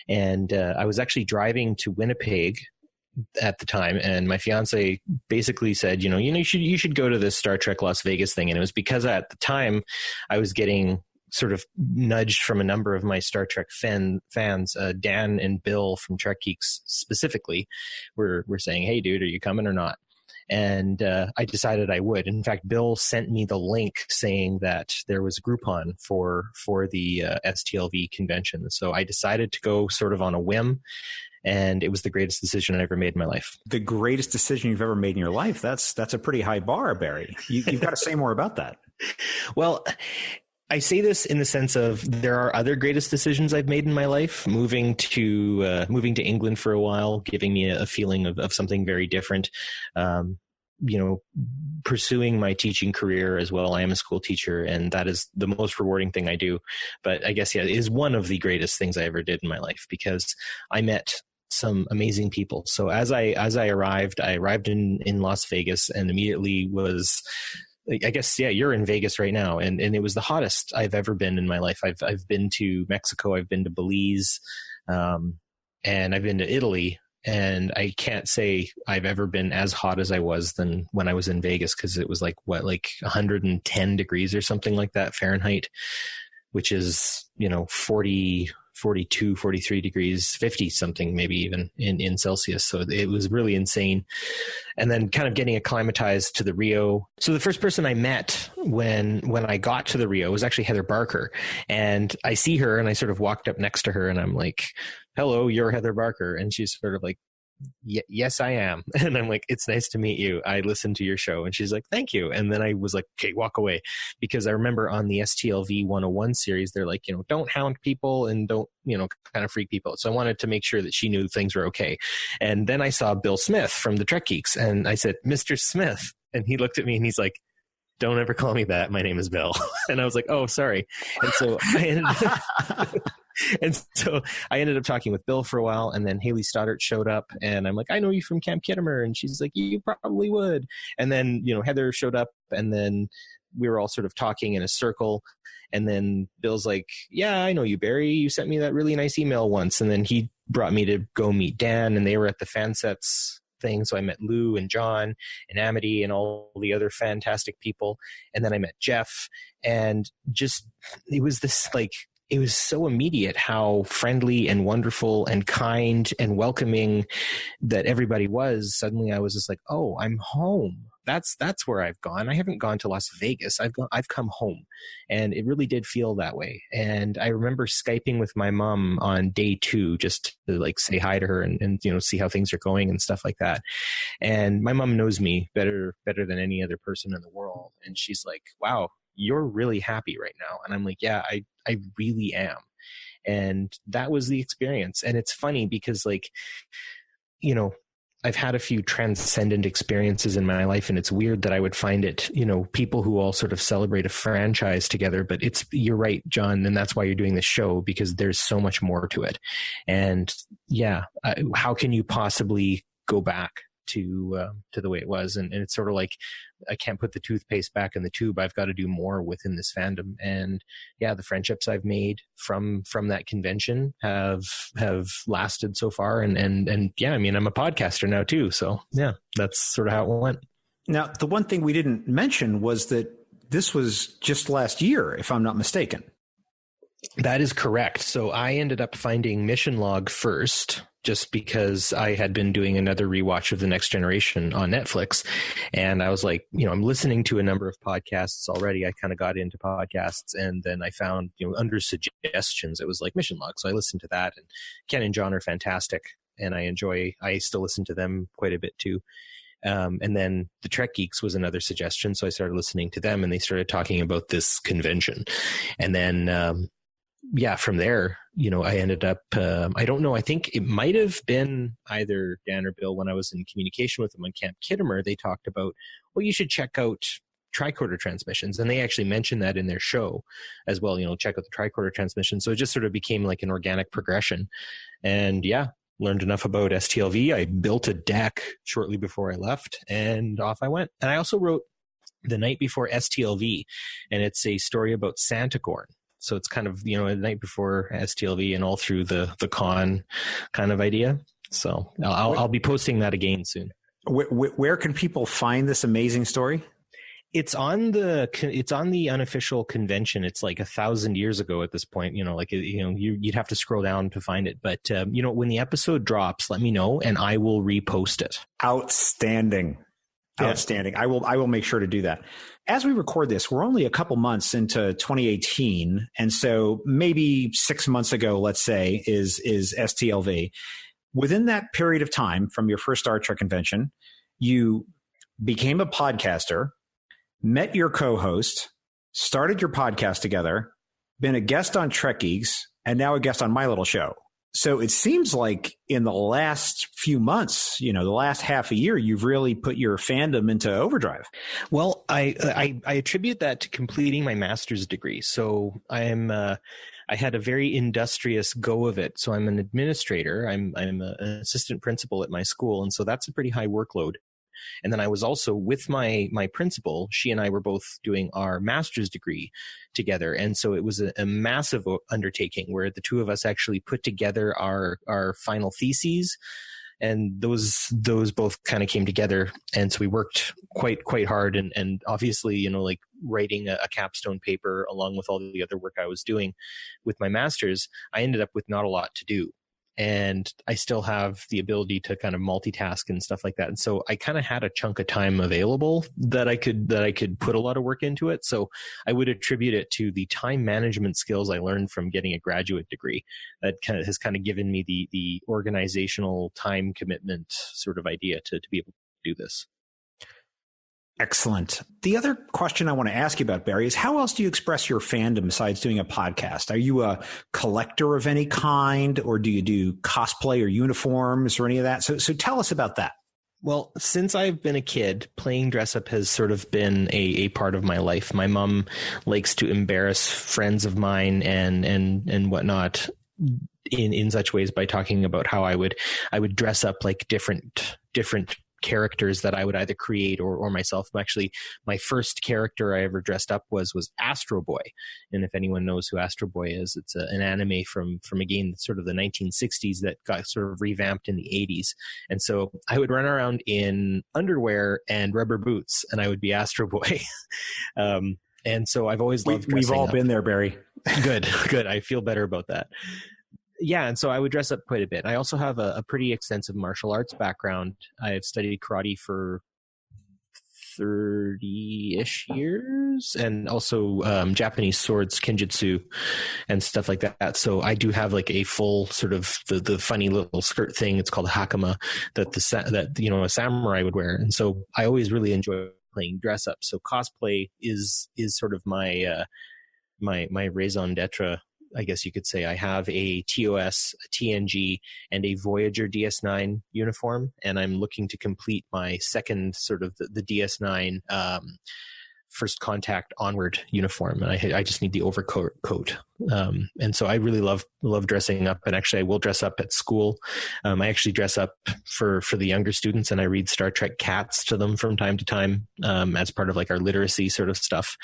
and I was actually driving to Winnipeg at the time, and my fiance basically said, you should go to this Star Trek Las Vegas thing. And it was because at the time I was getting sort of nudged from a number of my Star Trek fans, Dan and Bill from Trek Geeks specifically, were saying, "Hey, dude, are you coming or not?" And I decided I would. In fact, Bill sent me the link saying that there was a Groupon for the STLV convention. So I decided to go sort of on a whim, and it was the greatest decision I ever made in my life. The greatest decision you've ever made in your life? That's a pretty high bar, Barry. You've got to say more about that. Well, I say this in the sense of there are other greatest decisions I've made in my life. Moving to England for a while, giving me a feeling of something very different. Pursuing my teaching career as well. I am a school teacher, and that is the most rewarding thing I do. But I guess, it is one of the greatest things I ever did in my life because I met some amazing people. So as I arrived in Las Vegas and immediately was, I guess, you're in Vegas right now. And it was the hottest I've ever been in my life. I've been to Mexico. I've been to Belize. And I've been to Italy. And I can't say I've ever been as hot as I was than when I was in Vegas. Cause it was like 110 degrees or something like that Fahrenheit, which is, 40 42, 43 degrees, 50 something, maybe even in Celsius. So it was really insane. And then kind of getting acclimatized to the Rio. So the first person I met when I got to the Rio was actually Heather Barker. And I see her and I sort of walked up next to her and I'm like, hello, you're Heather Barker. And she's sort of like, yes, I am. And I'm like, it's nice to meet you. I listened to your show. And she's like, thank you. And then I was like, okay, walk away. Because I remember on the STLV 101 series, they're like, don't hound people and don't, kind of freak people. So I wanted to make sure that she knew things were okay. And then I saw Bill Smith from the Trek Geeks. And I said, Mr. Smith. And he looked at me and he's like, don't ever call me that. My name is Bill. And I was like, oh, sorry. And so I ended up talking with Bill for a while, and then Haley Stoddart showed up, and I'm like, I know you from Camp Kittimer. And she's like, you probably would. And then, Heather showed up, and then we were all sort of talking in a circle. And then Bill's like, yeah, I know you, Barry. You sent me that really nice email once. And then he brought me to go meet Dan, and they were at the Fansets thing. So I met Lou and John and Amity and all the other fantastic people. And then I met Jeff, and just, it was this it was so immediate how friendly and wonderful and kind and welcoming that everybody was. Suddenly I was just like, oh, I'm home. That's where I've gone. I haven't gone to Las Vegas. I've come home. And it really did feel that way. And I remember Skyping with my mom on day 2 just to say hi to her and see how things are going and stuff like that. And my mom knows me better than any other person in the world. And she's like, wow, you're really happy right now. And I'm like, yeah, I really am. And that was the experience. And it's funny because I've had a few transcendent experiences in my life, and it's weird that I would find it, people who all sort of celebrate a franchise together, but you're right, John. And that's why you're doing this show, because there's so much more to it. And yeah, how can you possibly go back to the way it was? And it's sort of like, I can't put the toothpaste back in the tube. I've got to do more within this fandom. And yeah, the friendships I've made from that convention have lasted so far. And yeah, I mean, I'm a podcaster now too. So yeah, that's sort of how it went. Now, the one thing we didn't mention was that this was just last year, if I'm not mistaken. That is correct. So I ended up finding Mission Log first, just because I had been doing another rewatch of The Next Generation on Netflix. And I was like, I'm listening to a number of podcasts already. I kind of got into podcasts, and then I found, under suggestions, it was like Mission Log. So I listened to that, and Ken and John are fantastic. And I still listen to them quite a bit too. And then the Trek Geeks was another suggestion. So I started listening to them, and they started talking about this convention. And then, from there, I ended up, I don't know, I think it might have been either Dan or Bill when I was in communication with them on Camp Kittimer. They talked about, well, you should check out tricorder transmissions. And they actually mentioned that in their show as well, check out the tricorder transmission. So it just sort of became like an organic progression. And yeah, learned enough about STLV. I built a deck shortly before I left, and off I went. And I also wrote The Night Before STLV, and it's a story about Santagorn. So it's kind of, the night before STLV and all through the con kind of idea. So I'll be posting that again soon. Where can people find this amazing story? It's on the unofficial convention. It's like 1,000 years ago at this point, you'd have to scroll down to find it. But, when the episode drops, let me know and I will repost it. Outstanding. Yeah. Outstanding. I will make sure to do that. As we record this, we're only a couple months into 2018. And so maybe 6 months ago, let's say, is STLV. Within that period of time from your first Star Trek convention, you became a podcaster, met your co-host, started your podcast together, been a guest on Trek Geeks, and now a guest on my little show. So it seems like in the last few months, the last half a year, you've really put your fandom into overdrive. Well, I attribute that to completing my master's degree. So I had a very industrious go of it. So I'm an administrator. I'm an assistant principal at my school. And so that's a pretty high workload. And then I was also with my principal. She and I were both doing our master's degree together. And so it was a massive undertaking where the two of us actually put together our final theses And those both kind of came together. And so we worked quite hard. And obviously, like writing a capstone paper along with all the other work I was doing with my master's, I ended up with not a lot to do. And I still have the ability to kind of multitask and stuff like that. And so I kind of had a chunk of time available that I could put a lot of work into it. So I would attribute it to the time management skills I learned from getting a graduate degree that has given me the organizational time commitment sort of idea to be able to do this. Excellent. The other question I want to ask you about, Barry, is how else do you express your fandom besides doing a podcast? Are you a collector of any kind, or do you do cosplay or uniforms or any of that? So tell us about that. Well, since I've been a kid, playing dress up has sort of been a part of my life. My mom likes to embarrass friends of mine and whatnot in such ways by talking about how I would dress up like different characters that I would either create or myself. Actually, my first character I ever dressed up was Astro Boy. And if anyone knows who Astro Boy is, it's an anime from again, sort of the 1960s that got sort of revamped in the 80s. And so I would run around in underwear and rubber boots, and I would be Astro Boy. And so I've always loved dressing We've all up. been there, Barry. Good. I feel better about that. Yeah, and so I would dress up quite a bit. I also have a pretty extensive martial arts background. I've studied karate for 30-ish years, and also Japanese swords, kinjutsu, and stuff like that. So I do have like a full sort of the funny little skirt thing. It's called hakama that a samurai would wear. And so I always really enjoy playing dress up. So cosplay is sort of my raison d'etre, I guess you could say. I have a TOS, a TNG, and a Voyager DS9 uniform, and I'm looking to complete my second sort of the DS9 First Contact onward uniform, and I just need the overcoat coat. And so I really love dressing up, and actually I will dress up at school. I actually dress up for the younger students, and I read Star Trek Cats to them from time to time as part of like our literacy sort of stuff.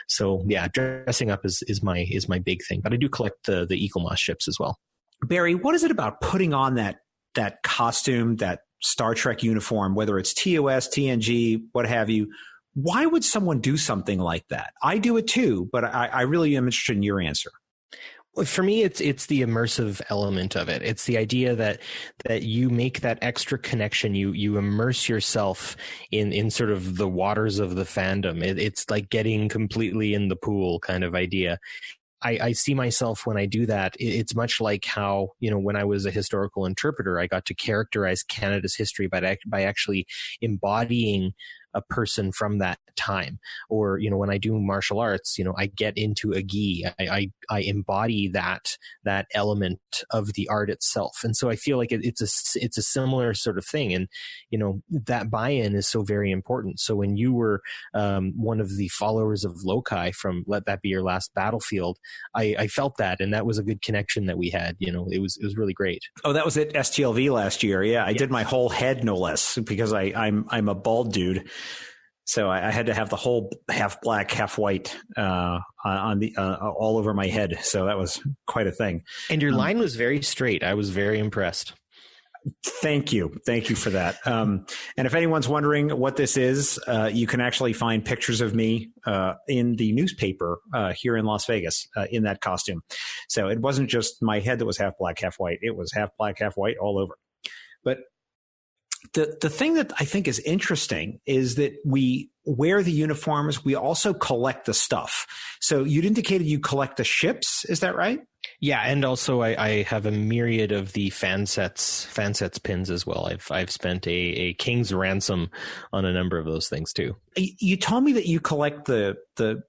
So yeah, dressing up is my big thing, but I do collect the Eaglemoss ships as well. Barry, what is it about putting on that costume, that Star Trek uniform, whether it's TOS, TNG, what have you? Why would someone do something like that? I do it too, but I really am interested in your answer. Well, for me, it's the immersive element of it. It's the idea that you make that extra connection. You immerse yourself in sort of the waters of the fandom. It's like getting completely in the pool kind of idea. I see myself when I do that. It's much like how, when I was a historical interpreter, I got to characterize Canada's history by actually embodying a person from that time. Or, when I do martial arts, I get into a gi. I embody that element of the art itself. And so I feel like it's a similar sort of thing. And, that buy-in is so very important. So when you were one of the followers of Loci from Let That Be Your Last Battlefield, I felt that, and that was a good connection that we had. It was really great. Oh, that was at STLV last year. Yeah, I did my whole head, no less, because I'm a bald dude. So I had to have the whole half black, half white on the all over my head. So that was quite a thing. And your line was very straight. I was very impressed. Thank you for that. And if anyone's wondering what this is, you can actually find pictures of me in the newspaper here in Las Vegas in that costume. So it wasn't just my head that was half black, half white. It was half black, half white all over. But the thing that I think is interesting is that we wear the uniforms. We also collect the stuff. So you'd indicated you collect the ships. Is that right? Yeah, and also I have a myriad of the fansets pins as well. I've spent a king's ransom on a number of those things too. You told me that you collect the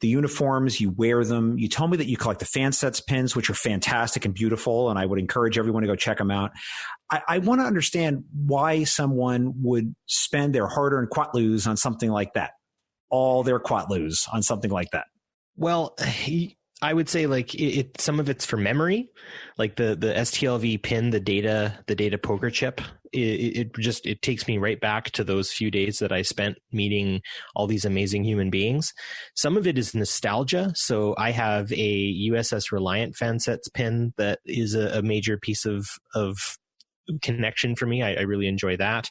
uniforms, you wear them. You told me that you collect the fansets pins, which are fantastic and beautiful, and I would encourage everyone to go check them out. I want to understand why someone would spend their hard-earned quatloos on something like that, all their quatloos on something like that. Well, I would say like some of it's for memory, like the STLV pin, the data poker chip. It takes me right back to those few days that I spent meeting all these amazing human beings. Some of it is nostalgia. So I have a USS Reliant fansets pin that is a major piece of connection for me. I really enjoy that.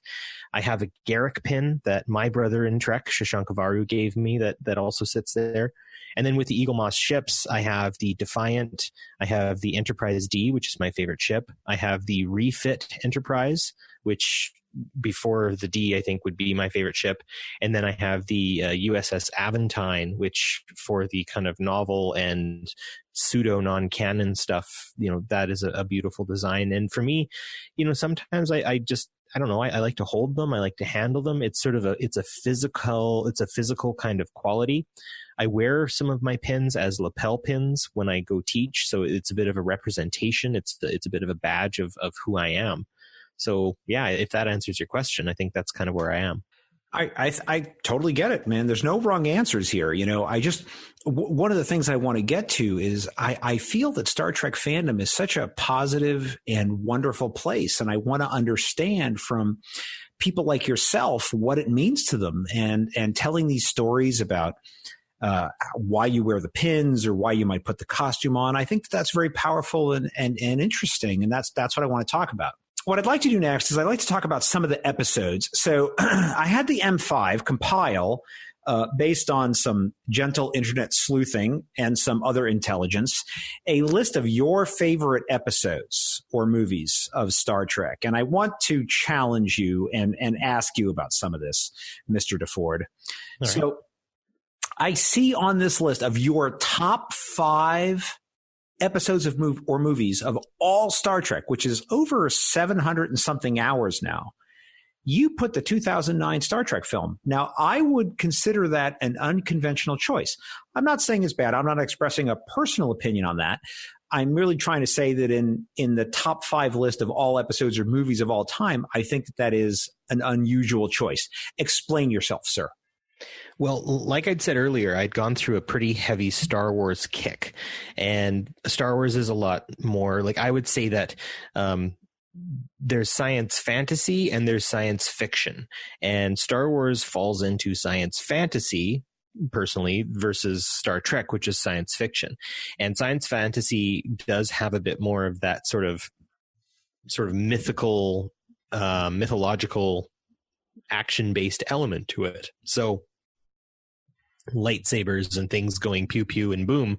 I have a Garrick pin that my brother in Trek, Shashank Avaru, gave me that also sits there. And then with the Eagle Moss ships, I have the Defiant, I have the Enterprise D, which is my favorite ship. I have the refit Enterprise, which before the D, I think, would be my favorite ship. And then I have the USS Aventine, which for the kind of novel and pseudo non-canon stuff, that is a beautiful design. And for me, sometimes I don't know. I like to hold them. I like to handle them. It's sort of it's a physical kind of quality. I wear some of my pins as lapel pins when I go teach. So it's a bit of a representation. It's a bit of a badge of who I am. So yeah, if that answers your question, I think that's kind of where I am. I totally get it, man. There's no wrong answers here. One of the things I want to get to is I feel that Star Trek fandom is such a positive and wonderful place. And I want to understand from people like yourself what it means to them and telling these stories about why you wear the pins or why you might put the costume on. I think that's very powerful and interesting. And that's what I want to talk about. What I'd like to do next is I'd like to talk about some of the episodes. So I had the M5 compile based on some gentle internet sleuthing and some other intelligence, a list of your favorite episodes or movies of Star Trek. And I want to challenge you and ask you about some of this, Mr. DeFord. Right. So I see on this list of your top 5 episodes of movies of all Star Trek, which is over 700 and something hours now, you put the 2009 Star Trek film. Now, I would consider that an unconventional choice. I'm not saying it's bad. I'm not expressing a personal opinion on that. I'm really trying to say that in the top 5 list of all episodes or movies of all time, I think that is an unusual choice. Explain yourself, sir. Well, like I'd said earlier, I'd gone through a pretty heavy Star Wars kick, and Star Wars is a lot more like, I would say that there's science fantasy and there's science fiction, and Star Wars falls into science fantasy personally versus Star Trek, which is science fiction. And science fantasy does have a bit more of that sort of mythical, mythological action-based element to it. So lightsabers and things going pew pew and boom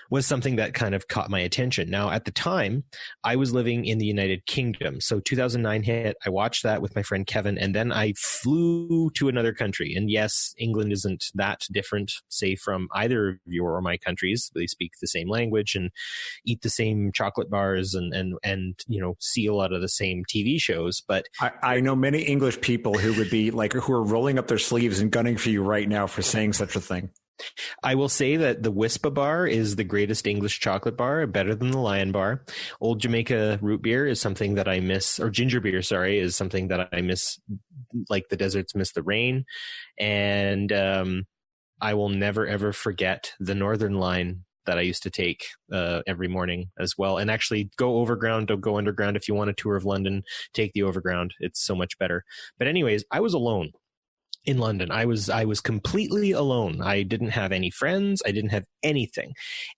was something that kind of caught my attention. Now, at the time, I was living in the United Kingdom. So 2009 hit, I watched that with my friend Kevin, and then I flew to another country. And yes, England isn't that different, say, from either of your or my countries. They speak the same language and eat the same chocolate bars and see a lot of the same TV shows. But I know many English people who would be like, who are rolling up their sleeves and gunning for you right now for saying such a thing. I will say that the Wispa bar is the greatest English chocolate bar, better than the Lion bar. Old Jamaica root beer is something that I miss, or ginger beer, sorry, is something that I miss, like the deserts miss the rain. And I will never, ever forget the Northern Line that I used to take every morning as well. And actually go overground, don't go underground. If you want a tour of London, take the overground. It's so much better. But anyways, I was alone in London. I was completely alone. I didn't have any friends. I didn't have anything.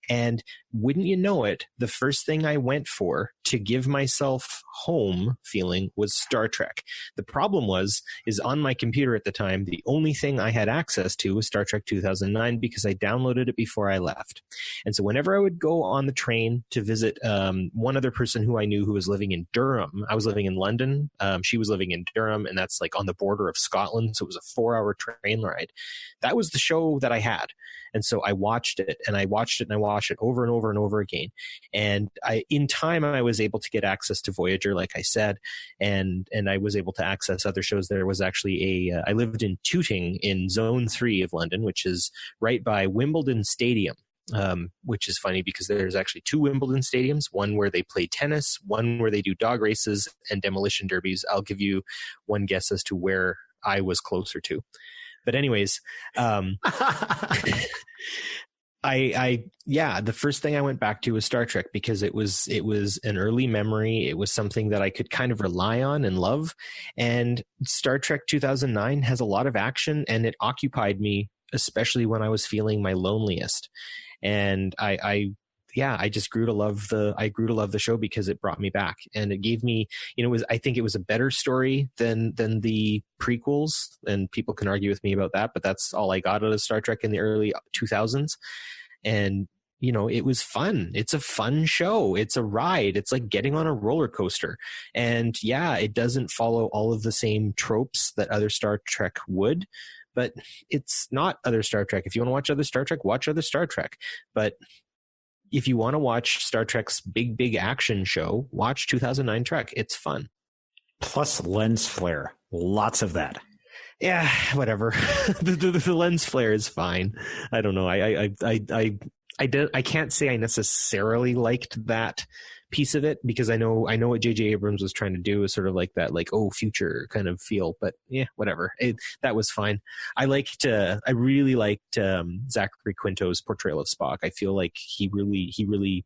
And wouldn't you know it, the first thing I went for to give myself home feeling was Star Trek. The problem is on my computer at the time, the only thing I had access to was Star Trek 2009 because I downloaded it before I left. And so whenever I would go on the train to visit one other person who I knew who was living in Durham, I was living in London. She was living in Durham, and that's like on the border of Scotland. So it was a 4-hour train ride. That was the show that I had. And so I watched it and I watched it and I watched it over and over and over again. And in time, I was able to get access to Voyager, like I said, and I was able to access other shows. There was actually I lived in Tooting in Zone 3 of London, which is right by Wimbledon Stadium. Which is funny because there's actually 2 Wimbledon stadiums, one where they play tennis, one where they do dog races and demolition derbies. I'll give you one guess as to where I was closer to. But anyways, the first thing I went back to was Star Trek because it was an early memory. It was something that I could kind of rely on and love. And Star Trek 2009 has a lot of action, and it occupied me, especially when I was feeling my loneliest. And I yeah, I grew to love the show because it brought me back, and it gave me, I think it was a better story than the prequels, and people can argue with me about that, but that's all I got out of Star Trek in the early 2000s. And it was fun. It's a fun show. It's a ride. It's like getting on a roller coaster. And yeah, it doesn't follow all of the same tropes that other Star Trek would, but it's not other Star Trek. If you want to watch other Star Trek, watch other Star Trek. But if you want to watch Star Trek's big action show, watch 2009 Trek. It's fun. Plus lens flare. Lots of that. Yeah, whatever. the lens flare is fine. I don't know. I can't say I necessarily liked that piece of it, because I know what J.J. Abrams was trying to do is sort of like that, like, future kind of feel. But yeah, whatever. That was fine. I really liked Zachary Quinto's portrayal of Spock. I feel like he really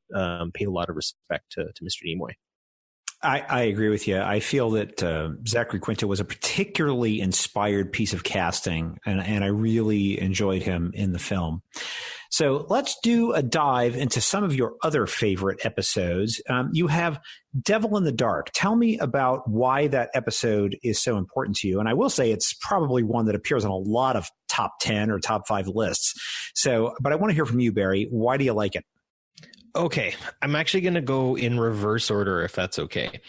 paid a lot of respect to Mr. Nimoy. I agree with you. I feel that Zachary Quinto was a particularly inspired piece of casting, and I really enjoyed him in the film. So let's do a dive into some of your other favorite episodes. You have Devil in the Dark. Tell me about why that episode is so important to you. And I will say it's probably one that appears on a lot of top 10 or top 5 lists. But I want to hear from you, Barry. Why do you like it? Okay, I'm actually going to go in reverse order, if that's okay.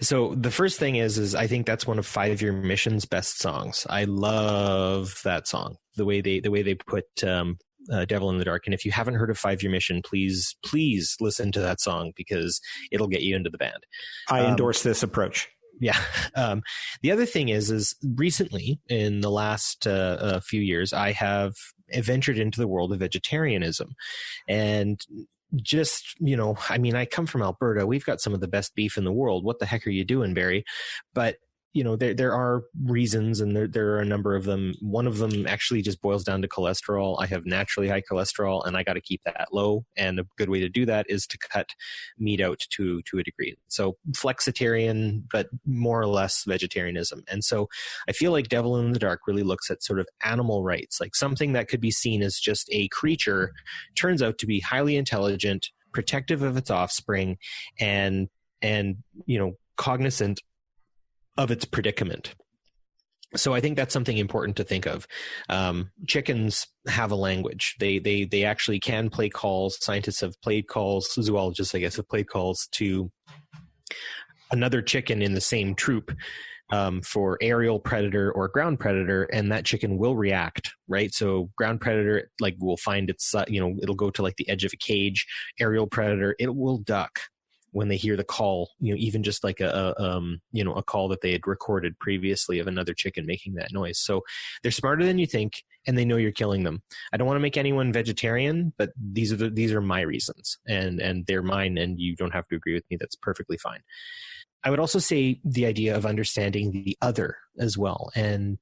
So the first thing is I think that's one of 5 Year Mission's best songs. I love that song, the way they put Devil in the Dark. And if you haven't heard of 5 Year Mission, please listen to that song, because it'll get you into the band. I endorse this approach. Yeah. The other thing is recently, in the last few years, I have ventured into the world of vegetarianism. And just, I come from Alberta. We've got some of the best beef in the world. What the heck are you doing, Barry? But there are reasons, and there are a number of them. One of them actually just boils down to cholesterol. I have naturally high cholesterol, and I got to keep that low. And a good way to do that is to cut meat out to a degree. So flexitarian, but more or less vegetarianism. And so I feel like Devil in the Dark really looks at sort of animal rights, like something that could be seen as just a creature turns out to be highly intelligent, protective of its offspring, and cognizant of its predicament. So I think that's something important to think of. Chickens have a language. They actually can play calls. Scientists have played calls. Zoologists, I guess, have played calls to another chicken in the same troop for aerial predator or ground predator, and that chicken will react, right? So ground predator, will find its, it'll go to the edge of a cage. Aerial predator, it will duck when they hear the call, even just like a call that they had recorded previously of another chicken making that noise. So they're smarter than you think, and they know you're killing them. I don't want to make anyone vegetarian, but these are my reasons, and they're mine, and you don't have to agree with me. That's perfectly fine. I would also say the idea of understanding the other as well. And,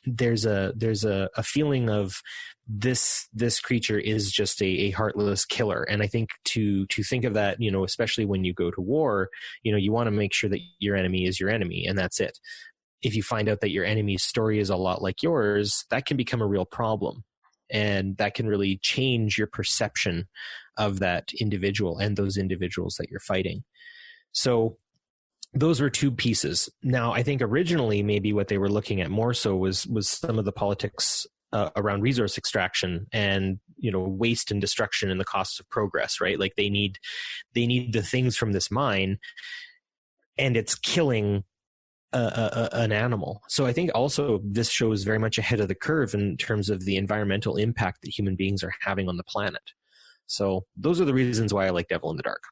there's a feeling of this creature is just a heartless killer. And I think to think of that, especially when you go to war, you want to make sure that your enemy is your enemy, and that's it. If you find out that your enemy's story is a lot like yours, that can become a real problem. And that can really change your perception of that individual and those individuals that you're fighting. So those were 2 pieces. Now, I think originally maybe what they were looking at more so was some of the politics around resource extraction and, waste and destruction and the costs of progress, right? Like they need the things from this mine, and it's killing an animal. So I think also this show is very much ahead of the curve in terms of the environmental impact that human beings are having on the planet. So those are the reasons why I like Devil in the Dark.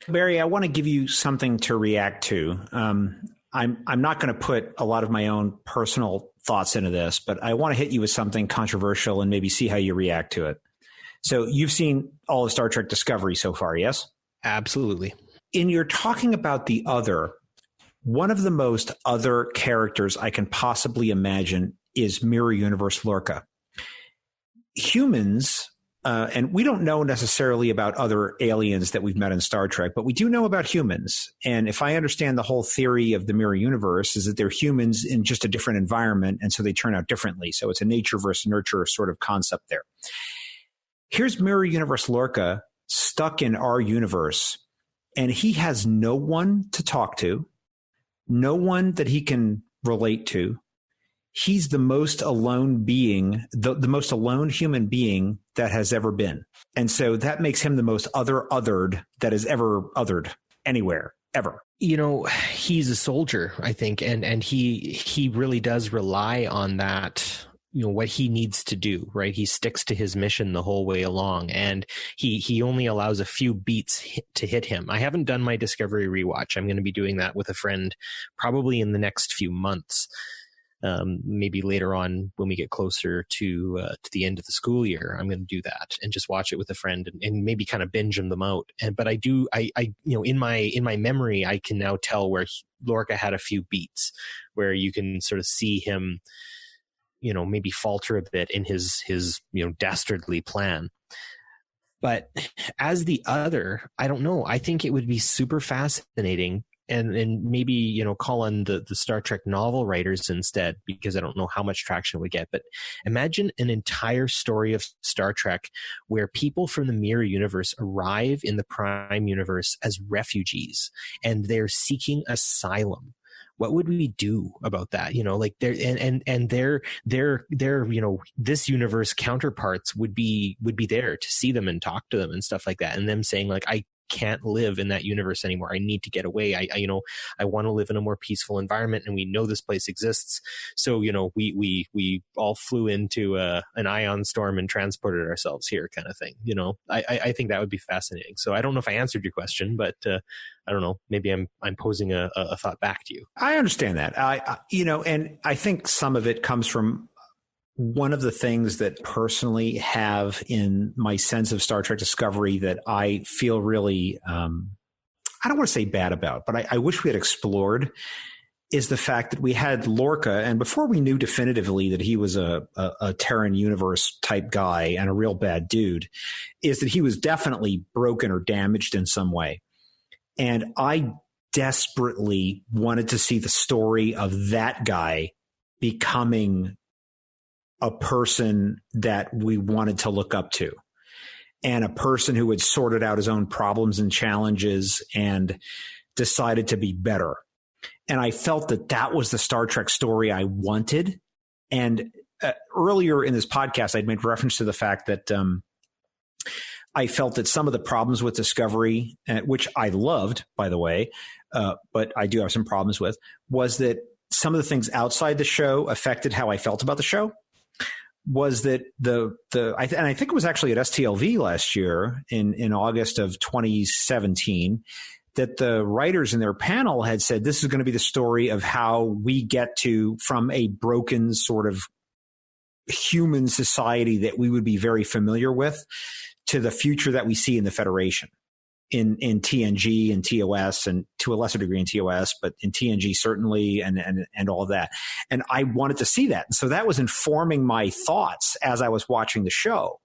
Barry, I want to give you something to react to. I'm not going to put a lot of my own personal thoughts into this, but I want to hit you with something controversial and maybe see how you react to it. So you've seen all of Star Trek Discovery so far, yes? Absolutely. In your talking about the other, one of the most other characters I can possibly imagine is Mirror Universe Lorca. Humans... and we don't know necessarily about other aliens that we've met in Star Trek, but we do know about humans. And if I understand the whole theory of the mirror universe is that they're humans in just a different environment, and so they turn out differently. So it's a nature versus nurture sort of concept there. Here's Mirror Universe Lorca stuck in our universe, and he has no one to talk to, no one that he can relate to. He's the most alone being, the most alone human being that has ever been. And so that makes him the most othered that has ever othered anywhere, ever. You know, he's a soldier, I think, and he really does rely on that, you know, what he needs to do, right? He sticks to his mission the whole way along, and he only allows a few beats to hit him. I haven't done my Discovery rewatch. I'm going to be doing that with a friend probably in the next few months. Maybe later on when we get closer to the end of the school year, I'm going to do that and just watch it with a friend and maybe kind of binge them out. But I you know, in my memory, I can now tell where Lorca had a few beats where you can sort of see him, you know, maybe falter a bit in his you know, dastardly plan. But as the other, I don't know. I think it would be super fascinating. And maybe, you know, call on the Star Trek novel writers instead, because I don't know how much traction it would get. But imagine an entire story of Star Trek where people from the Mirror universe arrive in the Prime universe as refugees and they're seeking asylum. What would we do about that? You know, like their you know, this universe counterparts would be there to see them and talk to them and stuff like that. And them saying like, I can't live in that universe anymore. I need to get away. I want to live in a more peaceful environment, and we know this place exists. So, you know, we all flew into an ion storm and transported ourselves here, kind of thing. You know, I think that would be fascinating. So I don't know if I answered your question, but I don't know. Maybe I'm posing a thought back to you. I understand that. You know, and I think some of it comes from one of the things that personally have in my sense of Star Trek Discovery that I feel really, I don't want to say bad about, but I wish we had explored, is the fact that we had Lorca, and before we knew definitively that he was a Terran universe type guy and a real bad dude, is that he was definitely broken or damaged in some way. And I desperately wanted to see the story of that guy becoming a person that we wanted to look up to, and a person who had sorted out his own problems and challenges and decided to be better. And I felt that that was the Star Trek story I wanted. And earlier in this podcast, I'd made reference to the fact that I felt that some of the problems with Discovery, which I loved, by the way, but I do have some problems with, was that some of the things outside the show affected how I felt about the show. Was that and I think it was actually at STLV last year in August of 2017 that the writers in their panel had said this is going to be the story of how we get to from a broken sort of human society that we would be very familiar with to the future that we see in the Federation. In TNG and TOS, and to a lesser degree in TOS, but in TNG certainly, and all of that. And I wanted to see that. And so that was informing my thoughts as I was watching the show.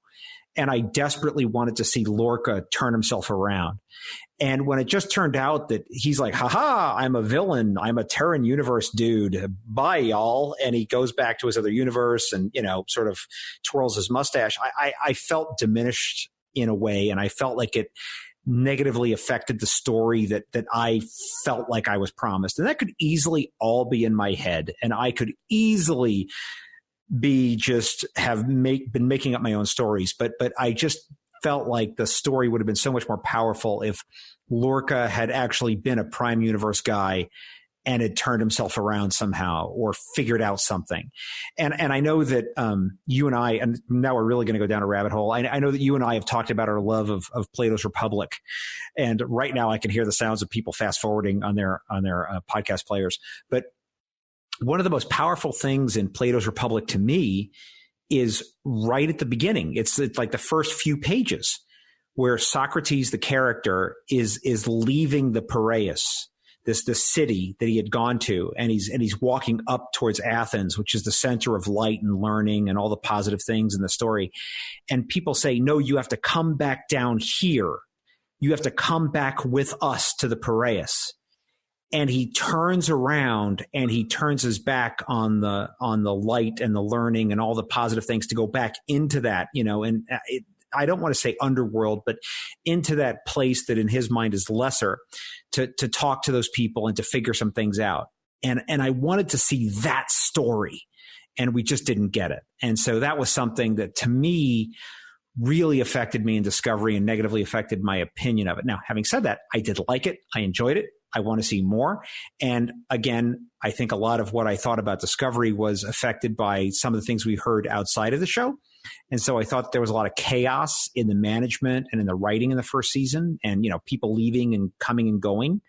And I desperately wanted to see Lorca turn himself around. And when it just turned out that he's like, haha, I'm a villain. I'm a Terran universe dude. Bye, y'all. And he goes back to his other universe and, you know, sort of twirls his mustache. I felt diminished in a way. And I felt like it negatively affected the story that I felt like I was promised. And that could easily all be in my head. And I could easily be just have been making up my own stories. But I just felt like the story would have been so much more powerful if Lorca had actually been a Prime Universe guy and had turned himself around somehow or figured out something. And I know that you and I, and now we're really going to go down a rabbit hole. I know that you and I have talked about our love of Plato's Republic. And right now I can hear the sounds of people fast forwarding on their podcast players. But one of the most powerful things in Plato's Republic to me is right at the beginning. It's like the first few pages where Socrates, the character, is leaving the Piraeus, this city that he had gone to, and he's walking up towards Athens, which is the center of light and learning and all the positive things in the story. And people say, no, you have to come back down here. You have to come back with us to the Piraeus. And he turns around and he turns his back on the light and the learning and all the positive things to go back into that, you know, and I don't want to say underworld, but into that place that in his mind is lesser, to talk to those people and to figure some things out. And I wanted to see that story, and we just didn't get it. And so that was something that to me really affected me in Discovery and negatively affected my opinion of it. Now, having said that, I did like it. I enjoyed it. I want to see more. And again, I think a lot of what I thought about Discovery was affected by some of the things we heard outside of the show. And so I thought there was a lot of chaos in the management and in the writing in the first season, and, people leaving and coming and going.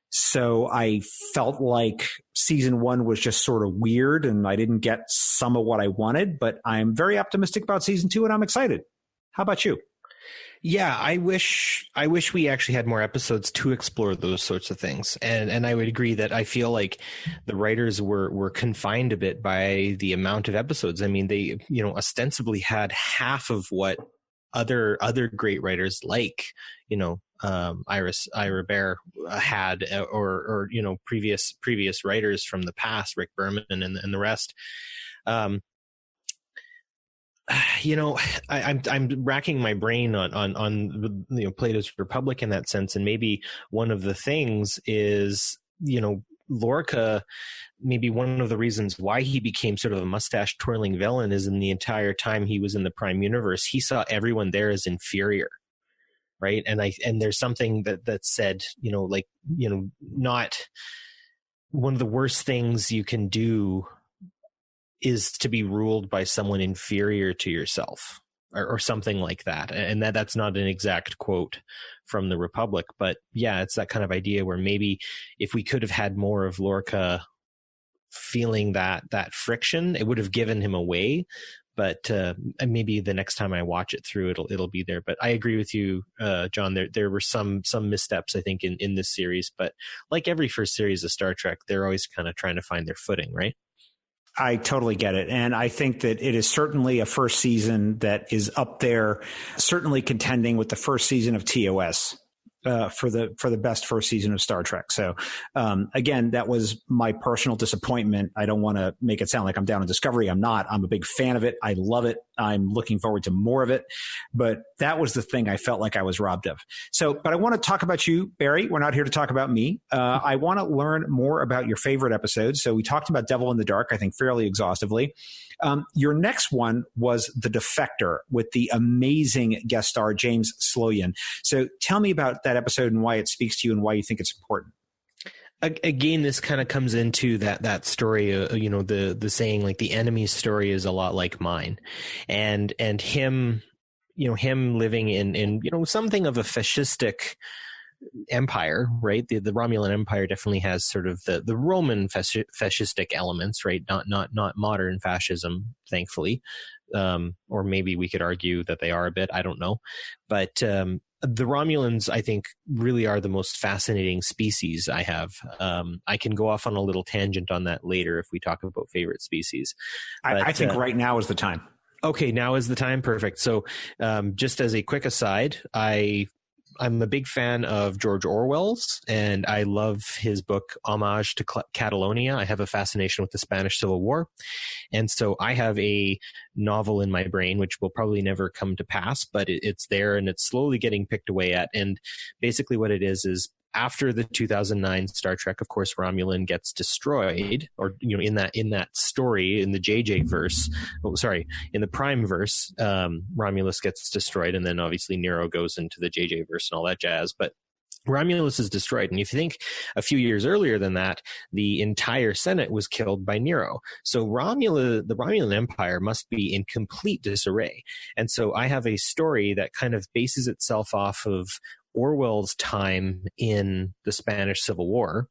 So I felt like season 1 was just sort of weird, and I didn't get some of what I wanted, but I'm very optimistic about season 2, and I'm excited. How about you? Yeah, I wish we actually had more episodes to explore those sorts of things. And I would agree that I feel like the writers were confined a bit by the amount of episodes. I mean, they, ostensibly had half of what other great writers like, Ira Bear had, or previous writers from the past, Rick Berman and the rest. I'm racking my brain on Plato's Republic in that sense, and maybe one of the things is Lorca. Maybe one of the reasons why he became sort of a mustache twirling villain is in the entire time he was in the Prime Universe, he saw everyone there as inferior, right? And there's something that said, not one of the worst things you can do is to be ruled by someone inferior to yourself, or something like that. And that's not an exact quote from the Republic, but yeah, it's that kind of idea where maybe if we could have had more of Lorca feeling that friction, it would have given him away. But maybe the next time I watch it through, it'll be there. But I agree with you, John. There were some missteps, I think, in this series. But like every first series of Star Trek, they're always kind of trying to find their footing, right? I totally get it. And I think that it is certainly a first season that is up there, certainly contending with the first season of TOS for the best first season of Star Trek. So again, that was my personal disappointment. I don't want to make it sound like I'm down on Discovery. I'm not. I'm a big fan of it. I love it. I'm looking forward to more of it. But that was the thing I felt like I was robbed of. So, but I want to talk about you, Barry. We're not here to talk about me. I want to learn more about your favorite episodes. So we talked about Devil in the Dark, I think, fairly exhaustively. Your next one was The Defector with the amazing guest star, James Sloyan. So tell me about that episode and why it speaks to you and why you think it's important. Again, this kind of comes into that story, the saying, like, the enemy's story is a lot like mine, and him, him living in something of a fascistic empire, right? The Romulan Empire definitely has sort of the Roman fascistic elements, right? Not modern fascism, thankfully, or maybe we could argue that they are a bit. I don't know, but the Romulans, I think, really are the most fascinating species I have. I can go off on a little tangent on that later if we talk about favorite species. But, I think right now is the time. Okay, now is the time. Perfect. So just as a quick aside, I'm a big fan of George Orwell's, and I love his book Homage to Catalonia. I have a fascination with the Spanish Civil War. And so I have a novel in my brain, which will probably never come to pass, but it's there and it's slowly getting picked away at. And basically what it is after the 2009 Star Trek, of course, Romulan gets destroyed, or, in that story, in the JJ verse, in the Prime verse, Romulus gets destroyed, and then obviously Nero goes into the JJ verse and all that jazz. But Romulus is destroyed. And if you think a few years earlier than that, the entire Senate was killed by Nero. So the Romulan Empire must be in complete disarray. And so I have a story that kind of bases itself off of Orwell's time in the Spanish Civil War.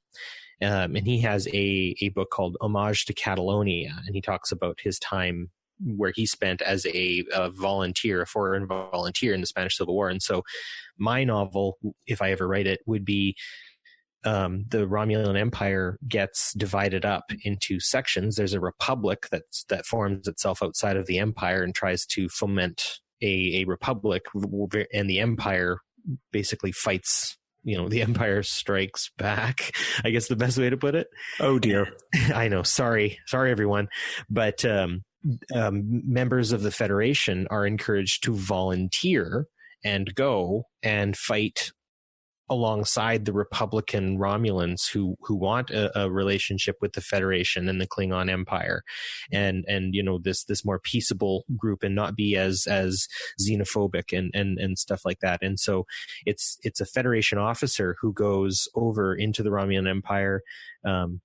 And he has a book called Homage to Catalonia. And he talks about his time where he spent as a volunteer, a foreign volunteer in the Spanish Civil War. And so my novel, if I ever write it, would be the Romulan Empire gets divided up into sections. There's a republic that forms itself outside of the empire and tries to foment a republic, and the empire basically fights. The empire strikes back, I guess the best way to put it. Oh dear. I know. Sorry everyone. But members of the Federation are encouraged to volunteer and go and fight alongside the Republican Romulans who want a relationship with the Federation and the Klingon Empire, and this more peaceable group, and not be as xenophobic and stuff like that. And so it's a Federation officer who goes over into the Romulan Empire,